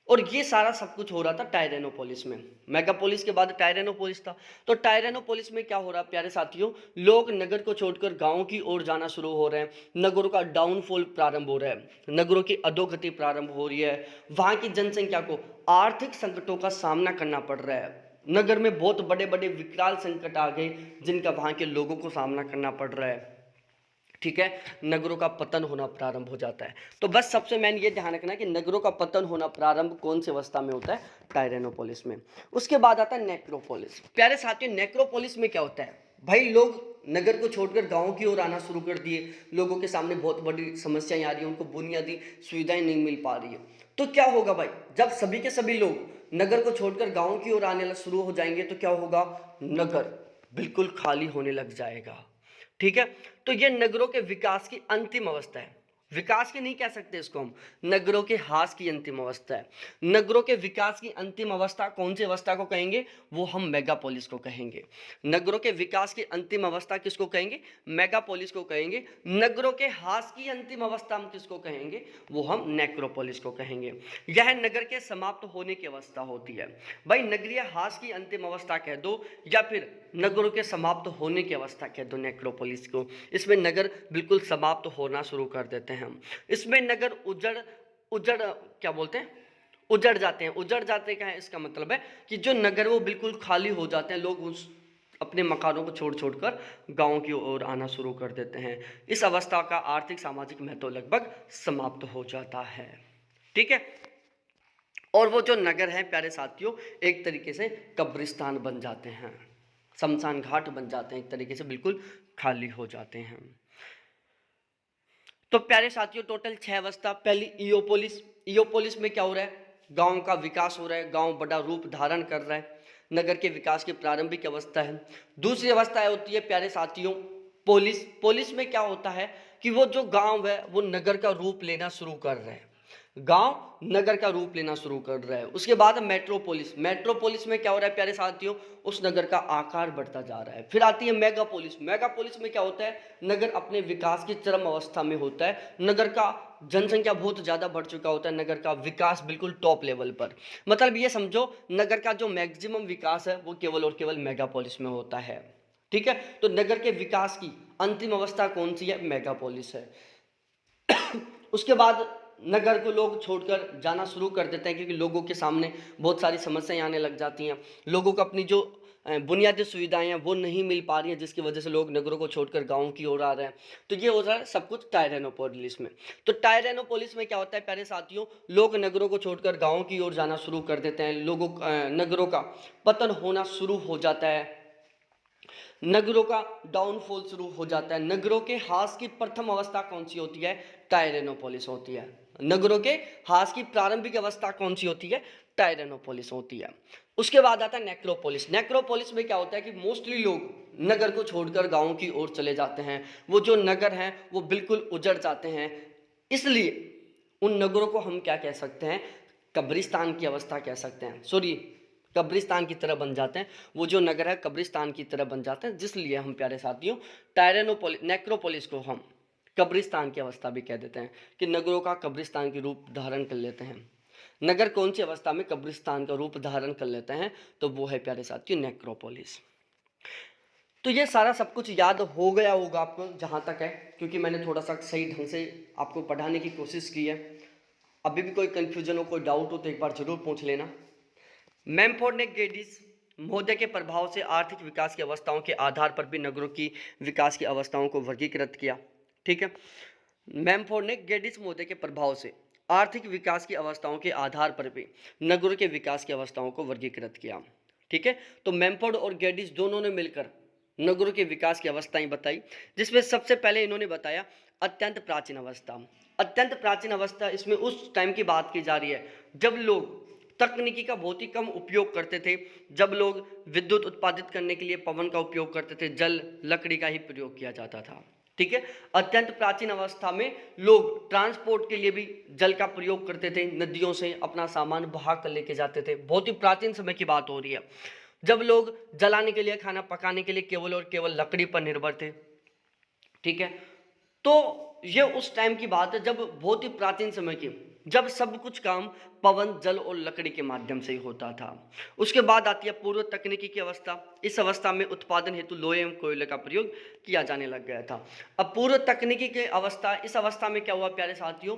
और ये सारा सब कुछ हो रहा था टायरेनोपोलिस में। मेगापोलिस के बाद टायरेनोपोलिस था। तो टायरेनोपोलिस में क्या हो रहा है प्यारे साथियों, लोग नगर को छोड़कर गांवों की ओर जाना शुरू हो रहे हैं, नगरों का डाउनफॉल प्रारंभ हो रहा है, नगरों की अधोगति प्रारंभ हो रही है, वहां की जनसंख्या को आर्थिक संकटों का सामना करना पड़ रहा है। नगर में बहुत बड़े बड़े विकराल संकट आ गए, जिनका वहां के लोगों को सामना करना पड़ रहा है। ठीक है, नगरों का पतन होना प्रारंभ हो जाता है। तो बस सबसे मेन ये ध्यान रखना है कि नगरों का पतन होना प्रारंभ कौन सी अवस्था में होता है, टायरेनोपोलिस में। उसके बाद आता है नेक्रोपोलिस। प्यारे साथियों, नेक्रोपोलिस में क्या होता है, भाई लोग नगर को छोड़कर गांवों की ओर आना शुरू कर दिए, लोगों के सामने बहुत बड़ी समस्याएं आ रही है, उनको बुनियादी सुविधाएं नहीं मिल पा रही है। तो क्या होगा भाई, जब सभी के सभी लोग नगर को छोड़कर गांवों की ओर आने शुरू हो जाएंगे तो क्या होगा, नगर बिल्कुल खाली होने लग जाएगा। ठीक है, तो ये नगरों के विकास की अंतिम अवस्था है। विकास की नहीं कह सकते इसको हम, नगरों के ह्रास की अंतिम अवस्था है। नगरों के विकास की अंतिम अवस्था कौन सी अवस्था को कहेंगे, वो हम मेगापोलिस को कहेंगे। नगरों के विकास की अंतिम अवस्था किसको कहेंगे, मेगापोलिस को कहेंगे। नगरों के ह्रास की अंतिम अवस्था हम किसको कहेंगे, वो हम नेक्रोपोलिस को कहेंगे। यह नगर के समाप्त होने की अवस्था होती है। भाई नगरीय ह्रास की अंतिम अवस्था कह दो या फिर नगरों के समाप्त होने की अवस्था कह दो नेक्रोपोलिस को। इसमें नगर बिल्कुल समाप्त होना शुरू कर देते हैं हम। इसमें नगर उजड़ उजड़ क्या बोलते हैं, उजड़ जाते हैं। उजड़ जाते क्या है, इसका मतलब है कि जो नगर वो बिल्कुल खाली हो जाते हैं, लोग उस अपने मकानों को छोड़ छोड़कर गांवों की ओर आना शुरू कर देते हैं। इस अवस्था का आर्थिक सामाजिक महत्व लगभग समाप्त हो जाता है। ठीक है, और वो जो नगर है प्यारे साथियों, एक तरीके से कब्रिस्तान बन जाते हैं, शमशान घाट बन जाते हैं, एक तरीके से बिल्कुल खाली हो जाते हैं। तो प्यारे साथियों, टोटल 6 अवस्था। पहली ईओपोलिस। ईओपोलिस में क्या हो रहा है, गांव का विकास हो रहा है, गांव बड़ा रूप धारण कर रहा है, नगर के विकास की प्रारंभिक अवस्था है। दूसरी अवस्था होती है प्यारे साथियों पोलिस। पोलिस में क्या होता है कि वो जो गांव है वो नगर का रूप लेना शुरू कर रहा है, गांव नगर का रूप लेना शुरू कर रहा है। उसके बाद मेट्रोपोलिस। मेट्रोपोलिस में क्या हो रहा है प्यारे साथियों, उस नगर का आकार बढ़ता जा रहा है। फिर आती है मेगापोलिस। मेगापोलिस में क्या होता है, नगर अपने विकास की चरम अवस्था में होता है, नगर का जनसंख्या बहुत ज्यादा बढ़ चुका होता है, नगर का विकास बिल्कुल टॉप लेवल पर। मतलब ये समझो, नगर का जो मैक्सिमम विकास है वो केवल और केवल मेगापोलिस में होता है। ठीक है, तो नगर के विकास की अंतिम अवस्था कौन सी है, मेगापोलिस है। उसके बाद नगर को लोग छोड़कर जाना शुरू कर देते हैं, क्योंकि लोगों के सामने बहुत सारी समस्याएं आने लग जाती हैं, लोगों को अपनी जो बुनियादी सुविधाएं हैं वो नहीं मिल पा रही हैं, जिसकी वजह से लोग नगरों को छोड़कर गांवों की ओर आ रहे हैं। तो ये हो रहा है सब कुछ टायरेनोपोलिस में। तो टायरेनोपोलिस में क्या होता है प्यारे साथियों, लोग नगरों को छोड़कर गाँव की ओर जाना शुरू कर देते हैं, लोगों नगरों का पतन होना शुरू हो जाता है, नगरों का डाउनफॉल शुरू हो जाता है। नगरों के ह्रास की प्रथम अवस्था कौन सी होती है, टायरेनोपोलिस होती है। नगरों के ह्रास की प्रारंभिक अवस्था कौन सी होती है, टायरेनोपोलिस होती है। उसके बाद आता है नेक्रोपोलिस। नेक्रोपोलिस में क्या होता है कि मोस्टली लोग नगर को छोड़कर गांवों की ओर चले जाते हैं, वो जो नगर हैं वो बिल्कुल उजड़ जाते हैं, इसलिए उन नगरों को हम क्या कह सकते हैं, कब्रिस्तान की अवस्था कह सकते हैं, सॉरी कब्रिस्तान की तरह बन जाते हैं। वो जो नगर है कब्रिस्तान की तरह बन जाते हैं, जिसलिए हम प्यारे साथियों नेक्रोपोलिस को हम कब्रिस्तान की अवस्था भी कह देते हैं, कि नगरों का कब्रिस्तान की रूप धारण कर लेते हैं। नगर कौन सी अवस्था में कब्रिस्तान का रूप धारण कर लेते हैं, तो वो है प्यारे साथियों नेक्रोपोलिस। तो ये सारा सब कुछ याद हो गया होगा आपको जहाँ तक है, क्योंकि मैंने थोड़ा सा सही ढंग से आपको पढ़ाने की कोशिश की है। अभी भी कोई कन्फ्यूजन हो, कोई डाउट हो तो एक बार जरूर पूछ लेना। मैमफोर्ड ने गेडिस महोदय के प्रभाव से आर्थिक विकास की अवस्थाओं के आधार पर भी नगरों की विकास की अवस्थाओं को वर्गीकृत किया। ठीक है, मैमफोर्ड ने गेडिस महोदय के प्रभाव से आर्थिक विकास की अवस्थाओं के आधार पर भी नगरों के विकास की अवस्थाओं को वर्गीकृत किया। ठीक है, तो मैमफोर्ड और गेडिस दोनों ने मिलकर नगरों के विकास की अवस्थाएं बताई, जिसमें सबसे पहले इन्होंने बताया अत्यंत प्राचीन अवस्था। अत्यंत प्राचीन अवस्था, इसमें उस टाइम की बात की जा रही है जब लोग तकनीकी का बहुत ही कम उपयोग करते थे, जब लोग विद्युत उत्पादित करने के लिए पवन का उपयोग करते थे, जल लकड़ी का ही प्रयोग किया जाता था। ठीक है, अत्यंत प्राचीन अवस्था में लोग ट्रांसपोर्ट के लिए भी जल का प्रयोग करते थे, नदियों से अपना सामान बहा कर लेके जाते थे। बहुत ही प्राचीन समय की बात हो रही है, जब लोग जलाने के लिए, खाना पकाने के लिए केवल और केवल लकड़ी पर निर्भर थे। ठीक है, तो ये उस टाइम की बात है, जब बहुत ही प्राचीन समय की, जब सब कुछ काम पवन, जल और लकड़ी के माध्यम से ही होता था। उसके बाद आती है पूर्व तकनीकी की अवस्था। इस अवस्था में उत्पादन हेतु लोहे एवं कोयले का प्रयोग किया जाने लग गया था। अब पूर्व तकनीकी की अवस्था, इस अवस्था में क्या हुआ प्यारे साथियों,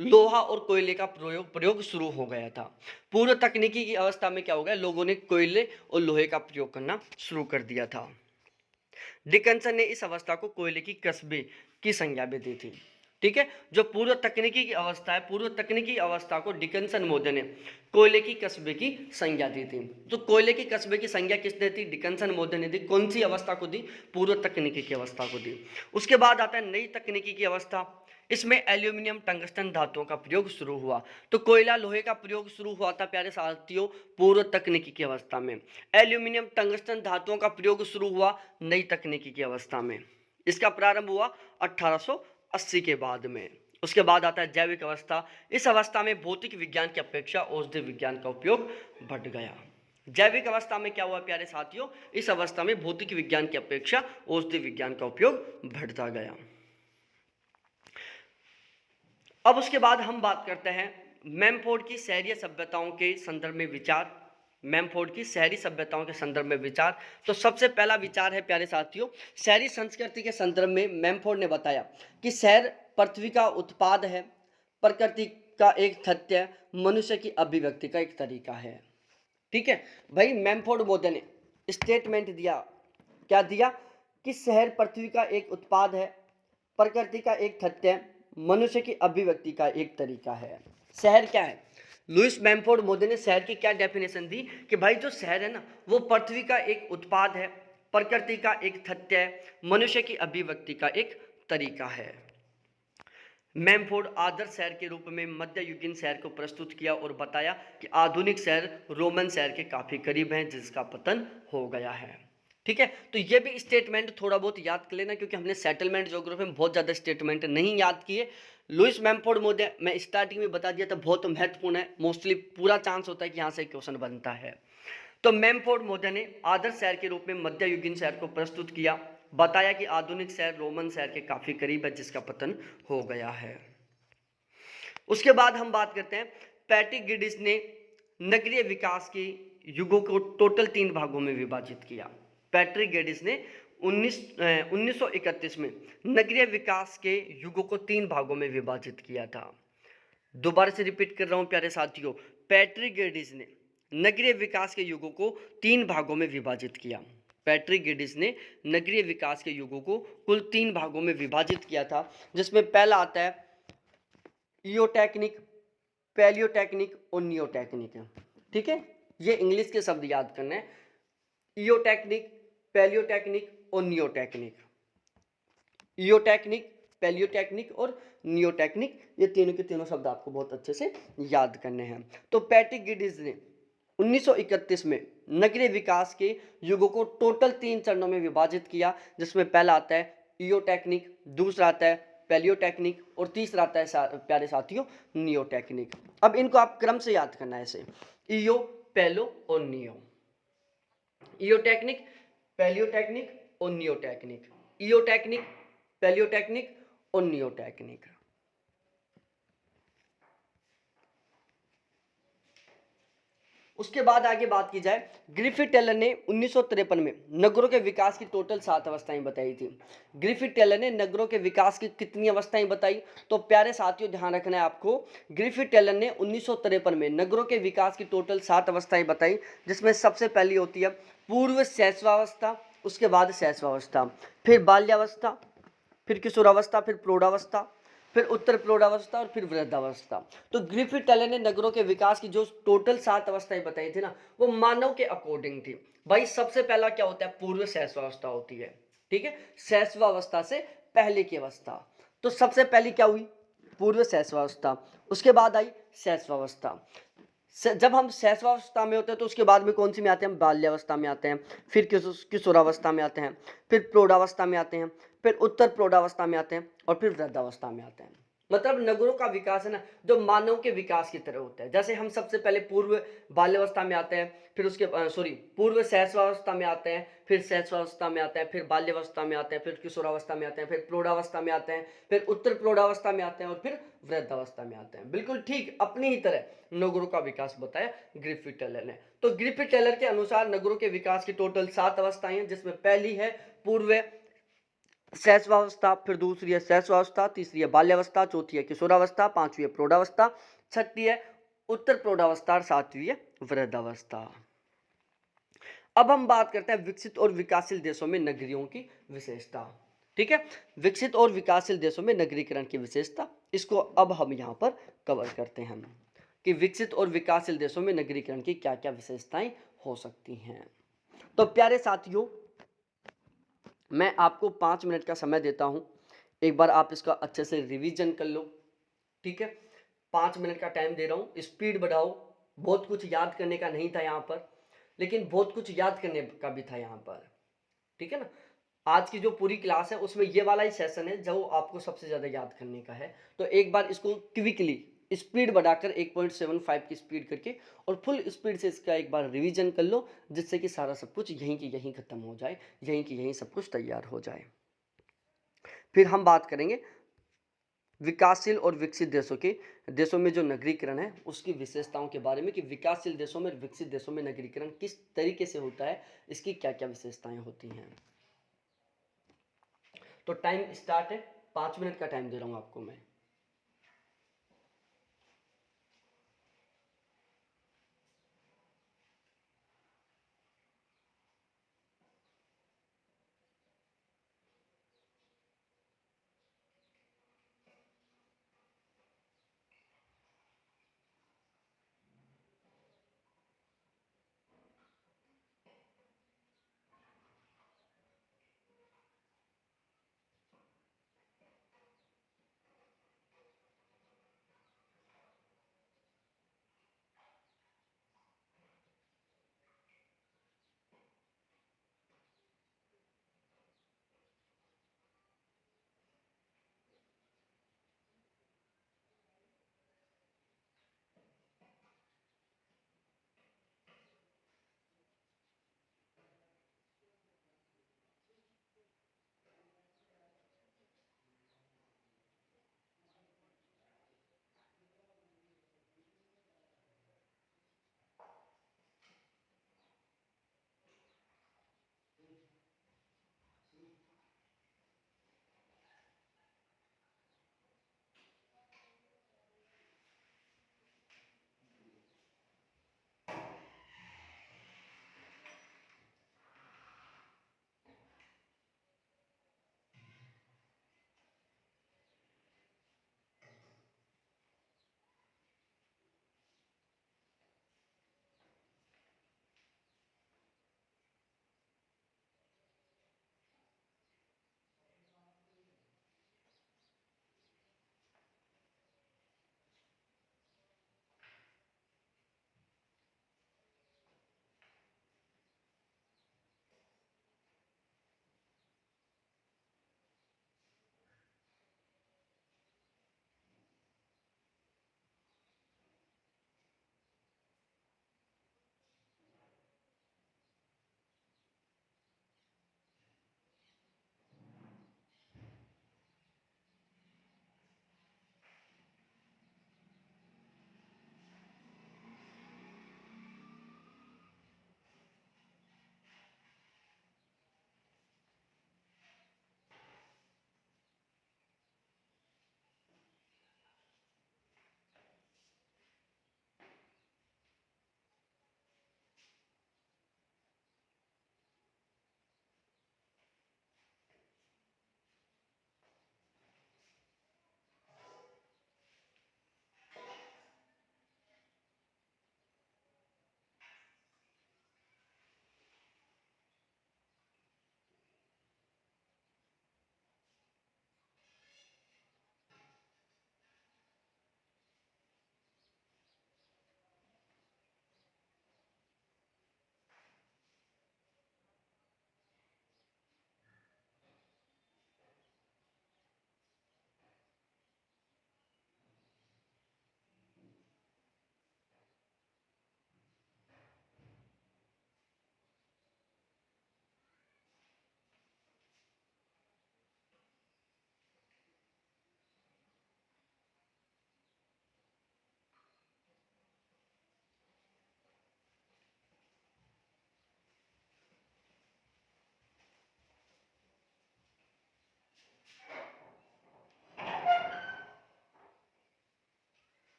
लोहा और कोयले का प्रयोग शुरू हो गया था। पूर्व तकनीकी की अवस्था में क्या हो गया, लोगों ने कोयले और लोहे का प्रयोग करना शुरू कर दिया था। डिकन्सन ने इस अवस्था को कोयले की कस्बे की संज्ञा भी दी थी। ठीक है, जो पूर्व तकनीकी की अवस्था है, पूर्व तकनीकी अवस्था को डिकन्सन महोदय ने कोयले की कस्बे की संज्ञा दी थी। तो कोयले की कस्बे की संज्ञा किसने दी, डिकन्सन महोदय ने दी। कौन सी अवस्था को दी, पूर्व तकनीकी की अवस्था को दी। उसके बाद आता है नई तकनीकी की अवस्था। इसमें एल्यूमिनियम टंगस्टन धातुओं का प्रयोग शुरू हुआ। तो कोयला लोहे का प्रयोग शुरू हुआ था प्यारे साथियों पूर्व तकनीकी की अवस्था में। एल्यूमिनियम टंगस्टन धातुओं का प्रयोग शुरू हुआ नई तकनीकी की अवस्था में। इसका प्रारंभ हुआ 1880 के बाद में। उसके बाद आता है जैविक अवस्था। इस अवस्था में भौतिक विज्ञान की अपेक्षा औषधि विज्ञान का उपयोग बढ़ गया। जैविक अवस्था में क्या हुआ प्यारे साथियों, इस अवस्था में भौतिक विज्ञान की अपेक्षा औषधि विज्ञान का उपयोग बढ़ता गया। अब उसके बाद हम बात करते हैं मैमफोर्ड की शहरी सभ्यताओं के संदर्भ में विचार। मैमफोर्ड की शहरी सभ्यताओं के संदर्भ में विचार। तो सबसे पहला विचार है प्यारे साथियों, शहरी संस्कृति के संदर्भ में मैमफोर्ड ने बताया कि शहर पृथ्वी का उत्पाद है, प्रकृति का एक तथ्य है, मनुष्य की अभिव्यक्ति का एक तरीका है। ठीक है भाई, मैमफोर्ड महोदय ने स्टेटमेंट दिया, क्या दिया, कि शहर पृथ्वी का एक उत्पाद है, प्रकृति का एक तथ्य है, मनुष्य की अभिव्यक्ति का एक तरीका है। शहर क्या है, लुईस मैमफोर्ड महोदय ने शहर की क्या डेफिनेशन दी कि भाई जो शहर है ना, वो पृथ्वी का एक उत्पाद है, प्रकृति का एक तथ्य है, मनुष्य की अभिव्यक्ति का एक तरीका है। मैमफोर्ड आदर्श शहर के रूप में मध्ययुगीन शहर को प्रस्तुत किया और बताया कि आधुनिक शहर रोमन शहर के काफी करीब हैं, जिसका पतन हो गया है। ठीक है, तो ये भी स्टेटमेंट थोड़ा बहुत याद कर लेना, क्योंकि हमने सेटलमेंट ज्योग्राफी में बहुत ज्यादा स्टेटमेंट नहीं याद किए। लुईस मैमफोर्ड महोदय, मैं स्टार्टिंग में बता दिया था, बहुत महत्वपूर्ण है, मोस्टली पूरा चांस होता है कि यहाँ से क्वेश्चन बनता है। तो मैमफोर्ड महोदय ने आदर्श शहर के रूप में मध्ययुगीन शहर को प्रस्तुत किया, बताया कि आधुनिक शहर रोमन शहर के काफी करीब है, जिसका पतन हो गया है। उसके बाद हम बात करते हैं, पैट्रिक गिडिस ने नगरीय विकास के युगों को टोटल 3 भागों में विभाजित किया। पैट्रिक गिडिस ने 1931 में नगरीय विकास के युगों को 3 भागों में विभाजित किया था। दोबारा से रिपीट कर रहा हूं प्यारे साथियों, पैट्रिक गिडिस ने नगरीय विकास के युगों को 3 भागों में विभाजित किया। पैट्रिक गिडिस ने नगरीय विकास के युगों को कुल 3 भागों में विभाजित किया था, जिसमें पहला आता है इयोटेक्निक, पैलियोटेक्निक और नियोटेक्निक। ठीक है, ये इंग्लिश के शब्द याद करने हैं, इयोटेक्निक, पैलियोटेक्निक और नियोटेक्निक। इयोटेक्निक, पैलियोटेक्निक और नियोटेक्निक, ये तीनों के तीनों शब्द आपको बहुत अच्छे से याद करने हैं। तो पैट्रिक गिडिस ने 1931 में नगरीय विकास के युगों को टोटल 3 चरणों में विभाजित किया, जिसमें पहला आता है इयोटेक्निक, दूसरा आता है पैलियोटेक्निक और तीसरा आता है प्यारे साथियों नियोटेक्निक। अब इनको आप क्रम से याद करना है, ऐसे इयो, पैलो और नियो। इयोटेक्निक, पैलियोटेक्निक और नियोटेक्निक, इयोटेक्निक, पैलियोटेक्निक और नियोटेक्निक। उसके बाद आगे बात की जाए, ग्रिफिथ टेलर ने 1953 में नगरों के विकास की टोटल 7 अवस्थाएं बताई थी। ग्रिफिथ टेलर ने नगरों के विकास की कितनी अवस्थाएं बताई, तो प्यारे साथियों ध्यान रखना है आपको, ग्रिफिथ टेलर ने 1953 में नगरों के विकास की टोटल 7 अवस्थाएं बताई, जिसमें सबसे पहली होती है पूर्व शैशवावस्था, उसके बाद शैशवावस्था, फिर बाल्यावस्था, फिर किशोरावस्था, फिर प्रौढ़ावस्था, फिर उत्तर प्रौढ़ावस्था और फिर वृद्धावस्था। तो ग्रिफिथ टेलर ने नगरों के विकास की जो टोटल 7 अवस्थाएं बताई थी ना, वो मानव के अकॉर्डिंग थी। भाई सबसे पहला क्या होता है, पूर्व शैशवावस्था होती है, ठीक है, शैशवावस्था से पहले की अवस्था। तो सबसे पहली क्या हुई, पूर्व शैशवावस्था, उसके बाद आई शैशवावस्था। जब हम शैशवावस्था में होते हैं तो उसके बाद में कौन सी में आते हैं, हम बाल्यावस्था में आते हैं, फिर किशोरावस्था में आते हैं, फिर प्रौढ़ावस्था में आते हैं, फिर उत्तर प्रौढ़ावस्था में आते हैं और फिर वृद्धावस्था में आते हैं। मतलब नगरों का विकास है ना, जो मानव के विकास की तरह होता है। जैसे हम सबसे पहले पूर्व बाल्यावस्था में आते हैं, फिर उसके पूर्व शैशवावस्था में आते हैं, फिर शैशवावस्था में आते हैं, फिर बाल्यावस्था में आते हैं, फिर किशोरावस्था में आते हैं, फिर प्रौढ़ावस्था में आते हैं, फिर उत्तर प्रौढ़ावस्था में आते हैं और फिर वृद्धावस्था में आते हैं। बिल्कुल ठीक अपनी ही तरह नगरों का विकास बताया ग्रिफिथ टेलर ने। तो ग्रिफिथ टेलर के अनुसार नगरों के विकास की टोटल 7 अवस्थाएं हैं, जिसमें पहली है पूर्व शैशवावस्था, फिर दूसरी है शैशवावस्था, तीसरी है बाल्यावस्था, चौथी है किशोरावस्था, पांचवी है प्रौढ़ावस्था, छठी है उत्तर प्रौढ़ावस्था और सातवीं है वृद्धावस्था। अब हम बात करते हैं विकसित और विकासशील देशों में नगरियों की विशेषता। ठीक है, विकसित और विकासशील देशों में नगरीकरण की विशेषता, इसको अब हम यहां पर कवर करते हैं कि विकसित और विकासशील देशों में नगरीकरण की क्या क्या विशेषताएं हो सकती हैं। तो प्यारे साथियों, मैं आपको 5 मिनट का समय देता हूं, एक बार आप इसका अच्छे से रिवीजन कर लो। ठीक है, 5 मिनट का टाइम दे रहा हूं, स्पीड बढ़ाओ। बहुत कुछ याद करने का नहीं था यहां पर, लेकिन बहुत कुछ याद करने का भी था यहां पर। ठीक है ना, आज की जो पूरी क्लास है उसमें ये वाला ही सेशन है जो आपको सबसे ज्यादा याद करने का है। तो एक बार इसको क्विकली स्पीड बढ़ाकर 1.75 की स्पीड करके और फुल स्पीड से इसका एक बार रिवीजन कर लो, जिससे कि सारा सब कुछ यहीं की यहीं खत्म हो जाए, यहीं की यहीं सब कुछ तैयार हो जाए। फिर हम बात करेंगे विकासशील और विकसित देशों में जो नगरीकरण है उसकी विशेषताओं के बारे में, कि विकासशील देशों में विकसित देशों में नगरीकरण किस तरीके से होता है, इसकी क्या क्या विशेषताएं होती हैं। तो टाइम स्टार्ट है, 5 मिनट का टाइम दे रहा हूं आपको मैं।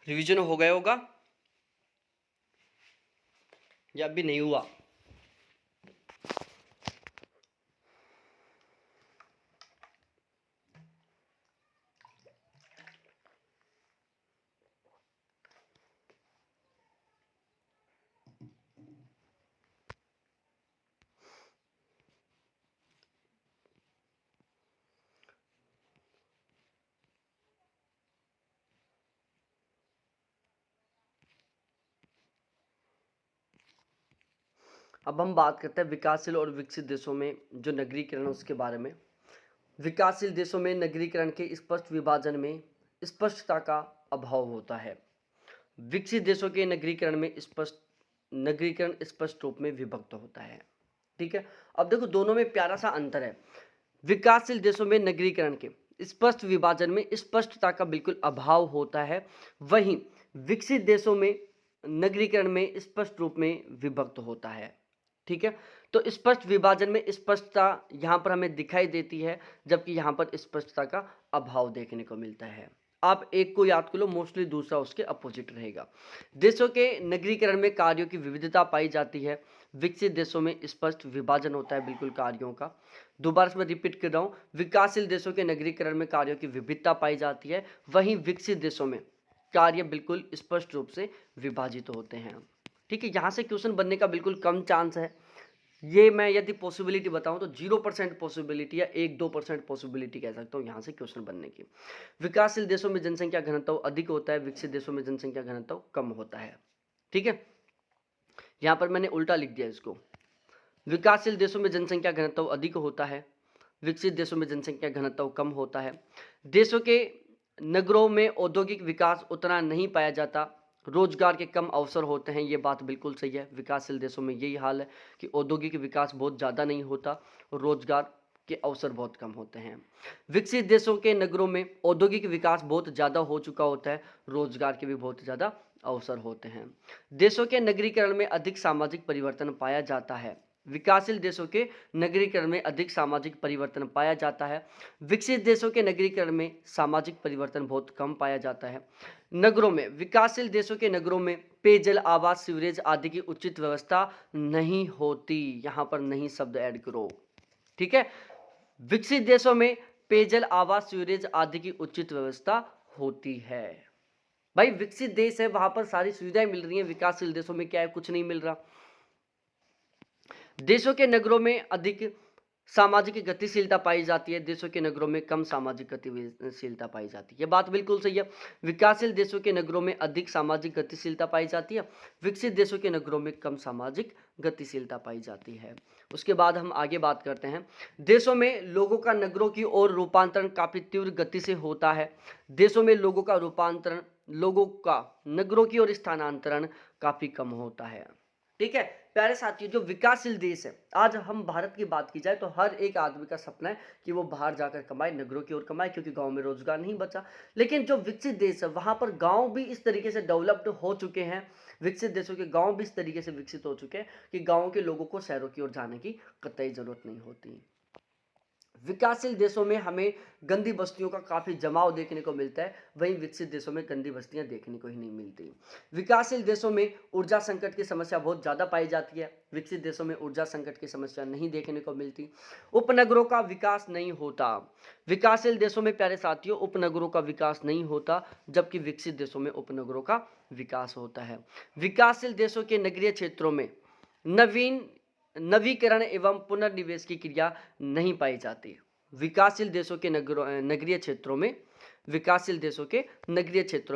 रिवीजन हो गया होगा या अभी नहीं हुआ? अब हम बात करते हैं विकासशील और विकसित देशों में जो नगरीकरण है उसके बारे में। विकासशील देशों में नगरीकरण के स्पष्ट विभाजन में स्पष्टता का अभाव होता है। विकसित देशों के नगरीकरण स्पष्ट रूप में विभक्त होता है। ठीक है, अब देखो दोनों में प्यारा सा अंतर है। विकासशील देशों में नगरीकरण के स्पष्ट विभाजन में स्पष्टता का बिल्कुल अभाव होता है, वहीं विकसित देशों में नगरीकरण में स्पष्ट रूप में विभक्त होता है। ठीक है, तो स्पष्ट विभाजन में स्पष्टता यहाँ पर हमें दिखाई देती है, जबकि यहाँ पर स्पष्टता का अभाव देखने को मिलता है। आप एक को याद कर लो, मोस्टली दूसरा उसके अपोजिट रहेगा। देशों के नगरीकरण में कार्यों की विविधता पाई जाती है, विकसित देशों में स्पष्ट विभाजन होता है बिल्कुल कार्यों का। दोबारा से मैं रिपीट कर रहा हूँ, विकासशील देशों के नगरीकरण में कार्यों की विविधता पाई जाती है, वहीं विकसित देशों में कार्य बिल्कुल स्पष्ट रूप से विभाजित होते हैं। ठीक है, यहाँ से क्वेश्चन बनने का बिल्कुल कम चांस है। ये मैं यदि पॉसिबिलिटी बताऊं तो 0% पॉसिबिलिटी या 1-2% पॉसिबिलिटी कह सकता हूँ यहाँ से क्वेश्चन बनने की। विकासशील देशों में जनसंख्या घनत्व अधिक होता है, विकसित देशों में जनसंख्या घनत्व कम होता है। ठीक है, यहाँ पर मैंने उल्टा लिख दिया इसको। विकासशील देशों में जनसंख्या घनत्व अधिक होता है, विकसित देशों में जनसंख्या घनत्व कम होता है। देशों के नगरों में औद्योगिक विकास उतना नहीं पाया जाता, रोजगार के कम अवसर होते हैं। ये बात बिल्कुल सही है, विकासशील देशों में यही हाल है कि औद्योगिक विकास बहुत ज़्यादा नहीं होता और रोजगार के अवसर बहुत कम होते हैं। विकसित देशों के नगरों में औद्योगिक विकास बहुत ज़्यादा हो चुका होता है, रोजगार के भी बहुत ज़्यादा अवसर होते हैं। देशों के नगरीकरण में अधिक सामाजिक परिवर्तन पाया जाता है, विकासशील देशों के नगरीकरण में अधिक सामाजिक परिवर्तन पाया जाता है, विकसित देशों के नगरीकरण में सामाजिक परिवर्तन बहुत कम पाया जाता है। नगरों में, विकासशील देशों के नगरों में पेयजल, आवास, सीवरेज आदि की उचित व्यवस्था नहीं होती। यहाँ पर नहीं शब्द ऐड करो। ठीक है, विकसित देशों में पेयजल, आवास, सीवरेज आदि की उचित व्यवस्था होती है। भाई विकसित देश है, वहां पर सारी सुविधाएं मिल रही हैं, विकासशील देशों में क्या है, कुछ नहीं मिल रहा। देशों के नगरों में अधिक सामाजिक गतिशीलता पाई जाती है, देशों के नगरों में कम सामाजिक गतिशीलता पाई जाती है। ये बात बिल्कुल सही है, विकासशील देशों के नगरों में अधिक सामाजिक गतिशीलता पाई जाती है, विकसित देशों के नगरों में कम सामाजिक गतिशीलता पाई जाती है। उसके बाद हम आगे बात करते हैं। देशों में लोगों का नगरों की ओर रूपांतरण काफी तीव्र गति से होता है। देशों में लोगों का नगरों की ओर स्थानांतरण काफी कम होता है। ठीक है प्यारे साथियों, जो विकासशील देश है, आज हम भारत की बात की जाए तो हर एक आदमी का सपना है कि वो बाहर जाकर कमाए, नगरों की ओर कमाए, क्योंकि गांव में रोजगार नहीं बचा। लेकिन जो विकसित देश है वहां पर गांव भी इस तरीके से डेवलप्ड हो चुके हैं, विकसित देशों के गांव भी इस तरीके से विकसित हो चुके हैं कि गांव के लोगों को शहरों की ओर जाने की कतई जरूरत नहीं होती। विकासशील देशों में हमें गंदी बस्तियों का काफी जमाव देखने को मिलता है, वहीं विकसित देशों में गंदी बस्तियां देखने को ही नहीं मिलती। विकासशील देशों में ऊर्जा संकट की समस्या बहुत ज्यादा पाई जाती है, विकसित देशों में ऊर्जा संकट की समस्या नहीं देखने को मिलती। उपनगरों का विकास नहीं होता, विकासशील देशों में प्यारे साथियों उपनगरों का विकास नहीं होता, जबकि विकसित देशों में उपनगरों का विकास होता है। विकासशील देशों के नगरीय क्षेत्रों में नवीकरण एवं पुनर्निवेश की क्रिया नहीं पाई जाती। विकासशील देशों के नगरीय क्षेत्रों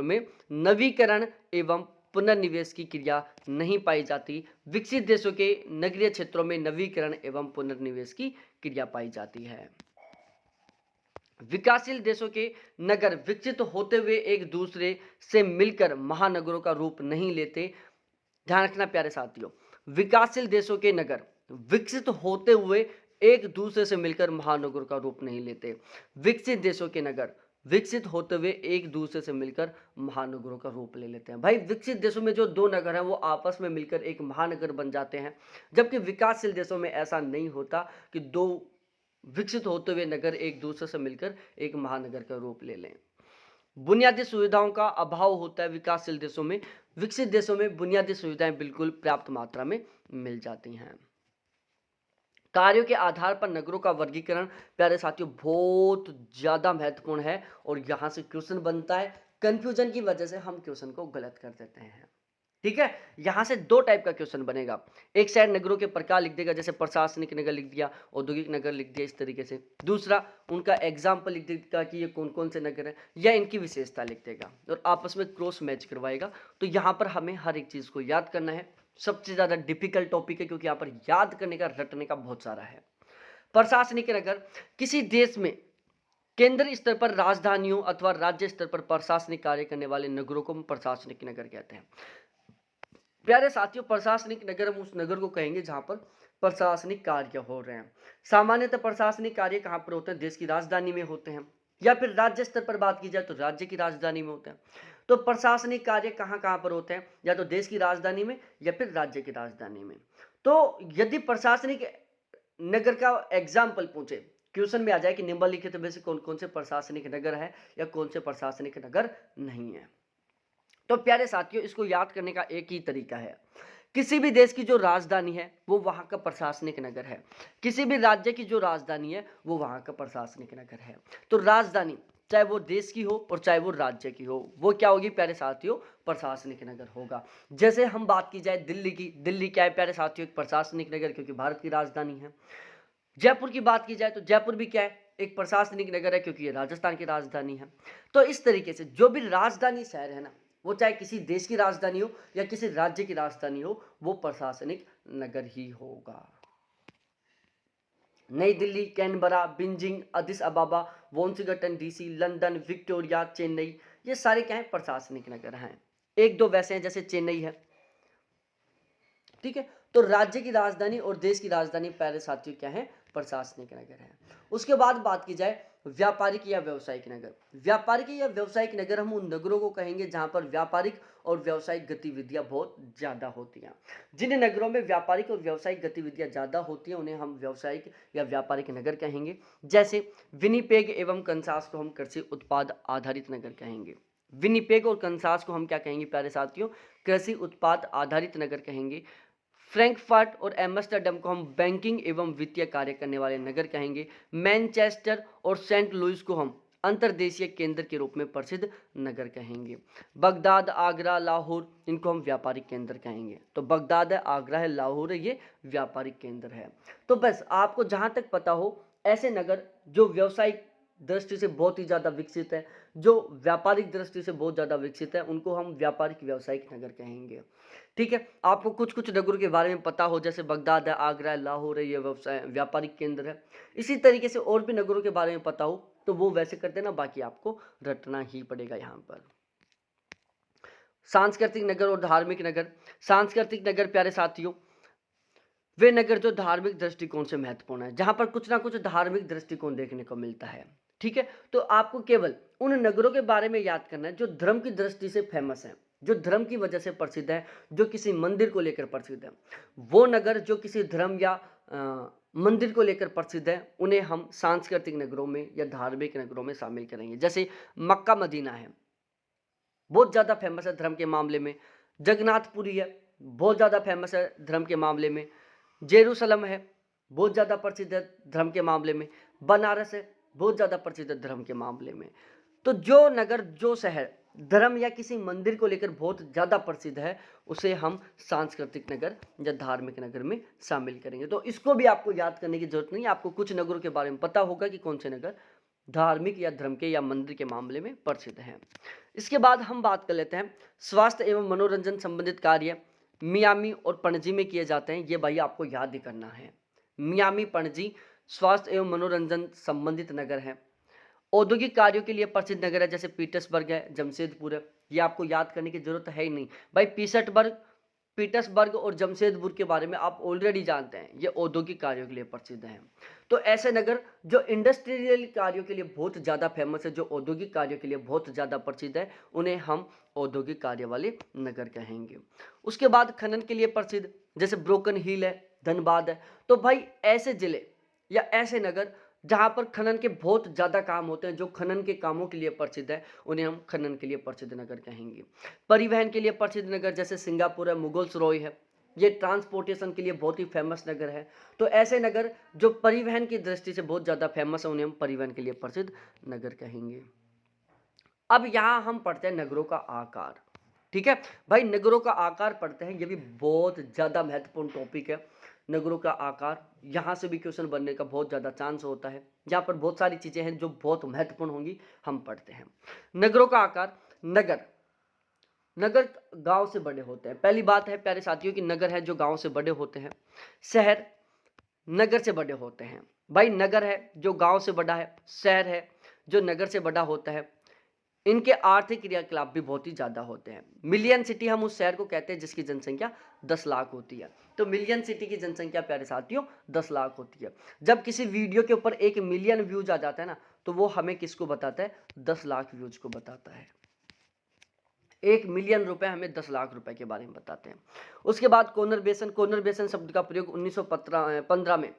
में नवीकरण एवं पुनर्निवेश की क्रिया नहीं पाई जाती, विकसित देशों के नगरीय क्षेत्रों में नवीकरण एवं पुनर्निवेश की क्रिया पाई जाती है। विकासशील देशों के नगर विकसित होते हुए एक दूसरे से मिलकर महानगरों का रूप नहीं लेते। ध्यान रखना प्यारे साथियों, विकासशील देशों के नगर विकसित होते हुए एक दूसरे से मिलकर महानगरों का रूप नहीं लेते। विकसित देशों के नगर विकसित होते हुए एक दूसरे से मिलकर महानगरों का रूप ले लेते हैं। भाई विकसित देशों में जो दो नगर हैं वो आपस में मिलकर एक महानगर बन जाते हैं, जबकि विकासशील देशों में ऐसा नहीं होता कि दो विकसित होते हुए नगर एक दूसरे से मिलकर एक महानगर का रूप ले लें। बुनियादी सुविधाओं का अभाव होता है विकासशील देशों में। विकसित देशों में बुनियादी सुविधाएं बिल्कुल पर्याप्त मात्रा में मिल जाती हैं। कार्यों के आधार पर नगरों का वर्गीकरण प्यारे साथियों बहुत ज्यादा महत्वपूर्ण है और यहां से क्वेश्चन बनता है। कंफ्यूजन की वजह से हम क्वेश्चन को गलत कर देते हैं। ठीक है, यहां से दो टाइप का क्वेश्चन बनेगा। एक साइड नगरों के प्रकार लिख देगा, जैसे प्रशासनिक नगर लिख दिया, औद्योगिक नगर लिख दिया, इस तरीके से। दूसरा उनका एग्जाम्पल लिख देगा कि ये कौन कौन से नगर है, या इनकी विशेषता लिख देगा और आपस में क्रॉस मैच करवाएगा। तो यहाँ पर हमें हर एक चीज को याद करना है। सबसे ज्यादा डिफिकल्ट टॉपिक है क्योंकि यहाँ पर याद करने का, रटने का बहुत सारा है। प्रशासनिक नगर किसी देश में केंद्र स्तर पर राजधानियों अथवा राज्य स्तर पर प्रशासनिक कार्य करने वाले नगरों को हम प्रशासनिक नगर कहते हैं। प्यारे साथियों, प्रशासनिक नगर हम उस नगर को कहेंगे जहां पर प्रशासनिक कार्य हो रहे हैं। सामान्यतः प्रशासनिक कार्य कहां पर होते हैं? देश की राजधानी में होते हैं, या फिर राज्य स्तर पर बात की जाए तो राज्य की राजधानी में होते हैं। तो प्रशासनिक कार्य कहां कहां पर होते हैं? या तो देश की राजधानी में या फिर राज्य की राजधानी में। तो यदि प्रशासनिक नगर का एग्जाम्पल पूछे, क्वेश्चन में आ जाए कि निम्नलिखित में से कौन कौन से प्रशासनिक नगर है या कौन से प्रशासनिक नगर नहीं है। तो प्यारे साथियों, इसको याद करने का एक ही तरीका है। किसी भी देश की जो राजधानी है वो वहां का प्रशासनिक नगर है। किसी भी राज्य की जो राजधानी है वो वहां का प्रशासनिक नगर है। तो राजधानी चाहे वो देश की हो और चाहे वो राज्य की हो, वो क्या होगी प्यारे साथियों? प्रशासनिक नगर होगा। जैसे हम बात की जाए दिल्ली की, दिल्ली क्या है प्यारे साथियों? एक प्रशासनिक नगर, क्योंकि भारत की राजधानी है। जयपुर की बात की जाए तो जयपुर भी क्या है? एक प्रशासनिक नगर है, क्योंकि ये राजस्थान की राजधानी है। तो इस तरीके से जो भी राजधानी शहर है ना, वो चाहे किसी देश की राजधानी हो या किसी राज्य की राजधानी हो, वो प्रशासनिक नगर ही होगा। नई Delhi, Canberra, Beijing, Addis अबाबा, Washington DC, London, Victoria, Chennai, ये सारे क्या है? प्रशासनिक नगर हैं। एक दो वैसे हैं, जैसे चेन्नई है। ठीक है, तो राज्य की राजधानी और देश की राजधानी प्यारे साथियों क्या है? प्रशासनिक नगर है। उसके बाद बात की जाए व्यापारिक या व्यवसायिक नगर। व्यापारिक या व्यवसायिक नगर हम उन नगरों को कहेंगे जहां पर व्यापारिक और व्यावसायिक गतिविधियां बहुत ज्यादा होती हैं। जिन नगरों में व्यापारिक और व्यावसायिक गतिविधियां ज्यादा होती हैं उन्हें हम व्यावसायिक या व्यापारिक नगर कहेंगे। जैसे विनिपेग एवं कंसास को हम कृषि उत्पाद आधारित नगर कहेंगे। विनिपेग और कंसास को हम क्या कहेंगे प्यारे साथियों? कृषि उत्पाद आधारित नगर कहेंगे। फ्रैंकफर्ट और एम्स्टर्डम को हम बैंकिंग एवं वित्तीय कार्य करने वाले नगर कहेंगे। मैनचेस्टर और सेंट लुइस को हम अंतर्देशीय केंद्र के रूप में प्रसिद्ध नगर कहेंगे। बगदाद, आगरा, लाहौर, इनको हम व्यापारिक केंद्र कहेंगे। तो बगदाद है, आगरा है, लाहौर है, ये व्यापारिक केंद्र है। तो बस आपको जहां तक पता हो, ऐसे नगर जो व्यावसायिक दृष्टि से बहुत ही ज्यादा विकसित है, जो व्यापारिक दृष्टि से बहुत ज्यादा विकसित है, उनको हम व्यापारिक व्यावसायिक नगर कहेंगे। ठीक है, आपको कुछ कुछ नगरों के बारे में पता हो, जैसे बगदाद है, आगरा है, लाहौर है, ये व्यवसाय व्यापारिक केंद्र है। इसी तरीके से और भी नगरों के बारे में पता हो तो वो वैसे कर देना, बाकी आपको रटना ही पड़ेगा। यहाँ पर सांस्कृतिक नगर और धार्मिक नगर। सांस्कृतिक नगर प्यारे साथियों वे नगर जो धार्मिक दृष्टिकोण से महत्वपूर्ण है, जहां पर कुछ ना कुछ धार्मिक दृष्टिकोण देखने को मिलता है। ठीक है, तो आपको केवल उन नगरों के बारे में याद करना है जो धर्म की दृष्टि से फेमस है, जो धर्म की वजह से प्रसिद्ध है, जो किसी मंदिर को लेकर प्रसिद्ध है। वो नगर जो किसी धर्म या मंदिर को लेकर प्रसिद्ध है, उन्हें हम सांस्कृतिक नगरों में या धार्मिक नगरों में शामिल करेंगे। जैसे मक्का मदीना है, बहुत ज़्यादा फेमस है धर्म के मामले में। जगन्नाथपुरी है, बहुत ज़्यादा फेमस है धर्म के मामले में। जेरूसलम है, बहुत ज़्यादा प्रसिद्ध है धर्म के मामले में। बनारस है, बहुत ज़्यादा प्रसिद्ध है धर्म के मामले में। तो जो नगर, जो शहर धर्म या किसी मंदिर को लेकर बहुत ज़्यादा प्रसिद्ध है, उसे हम सांस्कृतिक नगर या धार्मिक नगर में शामिल करेंगे। तो इसको भी आपको याद करने की जरूरत नहीं है, आपको कुछ नगरों के बारे में पता होगा कि कौन से नगर धार्मिक या धर्म के या मंदिर के मामले में प्रसिद्ध हैं। इसके बाद हम बात कर लेते हैं स्वास्थ्य एवं मनोरंजन संबंधित कार्य मियामी और पणजी में किए जाते हैं। ये भाई आपको याद ही करना है। मियामी, पणजी स्वास्थ्य एवं मनोरंजन संबंधित नगर है। औद्योगिक कार्यों के लिए प्रसिद्ध नगर है, जैसे पीटर्सबर्ग है, जमशेदपुर है। ये आपको याद करने की जरूरत है ही नहीं भाई। पीटर्सबर्ग और जमशेदपुर के बारे में आप ऑलरेडी जानते हैं, ये औद्योगिक कार्यों के लिए प्रसिद्ध हैं। तो ऐसे नगर जो इंडस्ट्रियल कार्यों के लिए बहुत ज़्यादा फेमस है, जो औद्योगिक कार्यों के लिए बहुत ज़्यादा प्रसिद्ध है, उन्हें हम औद्योगिक कार्य वाले नगर कहेंगे। उसके बाद खनन के लिए प्रसिद्ध, जैसे ब्रोकन हिल है, धनबाद है। तो भाई ऐसे जिले या ऐसे नगर जहाँ पर खनन के बहुत ज़्यादा काम होते हैं, जो खनन के कामों के लिए प्रसिद्ध है, उन्हें हम खनन के लिए प्रसिद्ध नगर कहेंगे। परिवहन के लिए प्रसिद्ध नगर जैसे सिंगापुर है, मुगलसराय है, ये ट्रांसपोर्टेशन के लिए बहुत ही फेमस नगर है। तो ऐसे नगर जो परिवहन की दृष्टि से बहुत ज़्यादा फेमस है, उन्हें हम परिवहन के लिए प्रसिद्ध नगर कहेंगे। अब यहाँ हम पढ़ते हैं नगरों का आकार। ठीक है भाई, नगरों का आकार पढ़ते हैं, ये भी बहुत ज़्यादा महत्वपूर्ण टॉपिक है। नगरों का आकार, यहाँ से भी क्वेश्चन बनने का बहुत ज़्यादा चांस होता है। यहाँ पर बहुत सारी चीज़ें हैं जो बहुत महत्वपूर्ण होंगी, हम पढ़ते हैं। नगरों का आकार, नगर नगर गांव से बड़े होते हैं। पहली बात है प्यारे साथियों कि नगर है जो गांव से बड़े होते हैं। शहर नगर से बड़े होते हैं। भाई नगर है जो गांव से बड़ा है, शहर है जो नगर से बड़ा होता है। इनके आर्थिक क्रियाकलाप भी बहुत ही ज़्यादा होते हैं। मिलियन सिटी हम उस शहर को कहते हैं जिसकी जनसंख्या 10 लाख होती है। तो मिलियन सिटी की जनसंख्या प्यारे साथियों 10 लाख होती है। जब किसी वीडियो के ऊपर 1 मिलियन व्यूज आ जाता है ना, तो वो हमें किसको बताता है? 10 लाख व्यूज को बताता है। 1 मिलियन रुपए हमें 10 लाख रुपए के बारे में बताते हैं। उसके बाद कोनर बेसन शब्द का प्रयोग 1915 में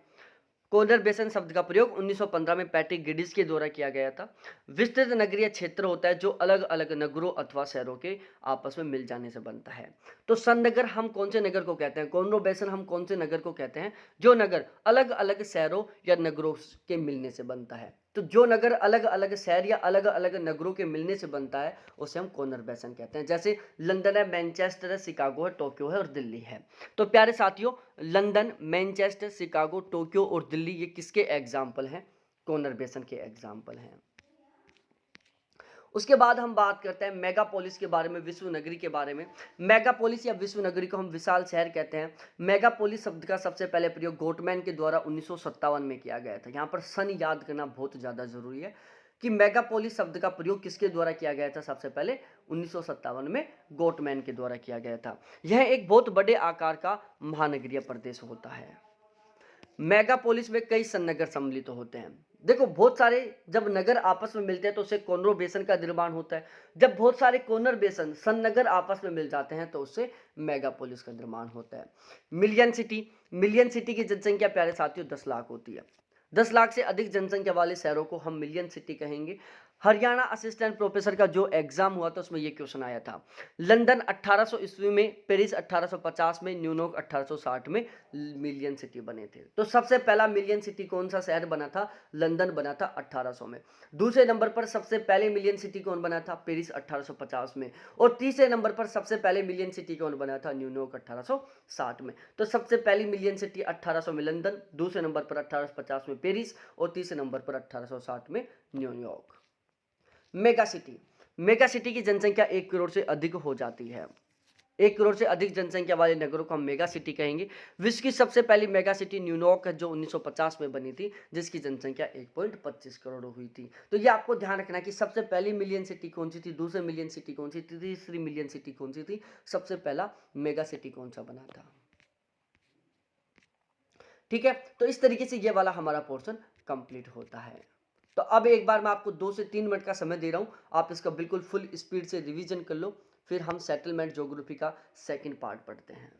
कोनर बेसन शब्द का प्रयोग 1915 में पैट्रिक गिडिस के द्वारा किया गया था। विस्तृत नगरीय क्षेत्र होता है जो अलग अलग नगरों अथवा शहरों के आपस में मिल जाने से बनता है। तो सन्नगर हम कौन से नगर को कहते हैं? कोनर बेसन हम कौन से नगर को कहते हैं? जो नगर अलग अलग शहरों या नगरों के मिलने से बनता है। तो जो नगर अलग अलग शहर या अलग अलग नगरों के मिलने से बनता है उसे हम कोनर बेसन कहते हैं। जैसे लंदन है, मैनचेस्टर है, शिकागो है, टोक्यो है और दिल्ली है। तो प्यारे साथियों, लंदन, मैनचेस्टर, शिकागो, टोक्यो और दिल्ली ये किसके एग्जाम्पल हैं? कोनर बेसन के एग्जाम्पल हैं। उसके बाद हम बात करते हैं मेगापोलिस के बारे में, विश्व नगरी के बारे में। मेगापोलिस या विश्व नगरी को हम विशाल शहर कहते हैं। मेगापोलिस शब्द का सबसे पहले प्रयोग गोटमैन के द्वारा 1957 में किया गया था। यहाँ पर सन याद करना बहुत ज़्यादा जरूरी है कि मेगापोलिस शब्द का प्रयोग किसके द्वारा किया गया था? सबसे पहले 1957 में गोटमैन के द्वारा किया गया था। यह एक बहुत बड़े आकार का महानगरीय प्रदेश होता है। मेगापोलिस में कई सन्नगर सम्मिलित होते हैं। देखो बहुत सारे जब नगर आपस में मिलते हैं तो उससे कोनर बेसन का निर्माण होता है। जब बहुत सारे कोनर बेसन सन्नगर आपस में मिल जाते हैं तो उससे मेगापोलिस का निर्माण होता है। मिलियन सिटी की जनसंख्या प्यारे साथियों 10 लाख होती है। 10 लाख से अधिक जनसंख्या वाले शहरों को हम मिलियन सिटी कहेंगे। हरियाणा असिस्टेंट प्रोफेसर का जो एग्जाम हुआ था उसमें ये क्वेश्चन आया था। लंदन 1800 ईस्वी में, पेरिस 1850 में, न्यूयॉर्क 1860 में मिलियन सिटी बने थे। तो सबसे पहला मिलियन सिटी कौन सा शहर बना था? लंदन बना था 1800 में। दूसरे नंबर पर सबसे पहले मिलियन सिटी कौन बना था? पेरिस 1850 में। और तीसरे नंबर पर सबसे पहले मिलियन सिटी कौन बना था? न्यूयॉर्क 1860 में। तो सबसे पहली मिलियन सिटी 1800 में लंदन, दूसरे नंबर पर 1850 में पेरिस और तीसरे नंबर पर 1860 में न्यूयॉर्क। मेगा सिटी की जनसंख्या 1 करोड़ से अधिक हो जाती है। 1 करोड़ से अधिक जनसंख्या वाले नगरों को हम मेगा सिटी कहेंगे। विश्व की सबसे पहली मेगा सिटी न्यूयॉर्क है जो 1950 में बनी थी, जिसकी जनसंख्या 1.25 करोड़ हुई थी। तो ये आपको ध्यान रखना कि सबसे पहली मिलियन सिटी कौन सी थी, दूसरी मिलियन सिटी कौन सी थी, तीसरी मिलियन सिटी कौन सी थी, सबसे पहला मेगा सिटी कौन सा बना था। ठीक है, तो इस तरीके से ये वाला हमारा पोर्शन कंप्लीट होता है। तो अब एक बार मैं आपको 2 से 3 मिनट का समय दे रहा हूं, आप इसका बिल्कुल फुल स्पीड से रिवीजन कर लो, फिर हम सेटलमेंट ज्योग्राफी का सेकंड पार्ट पढ़ते हैं।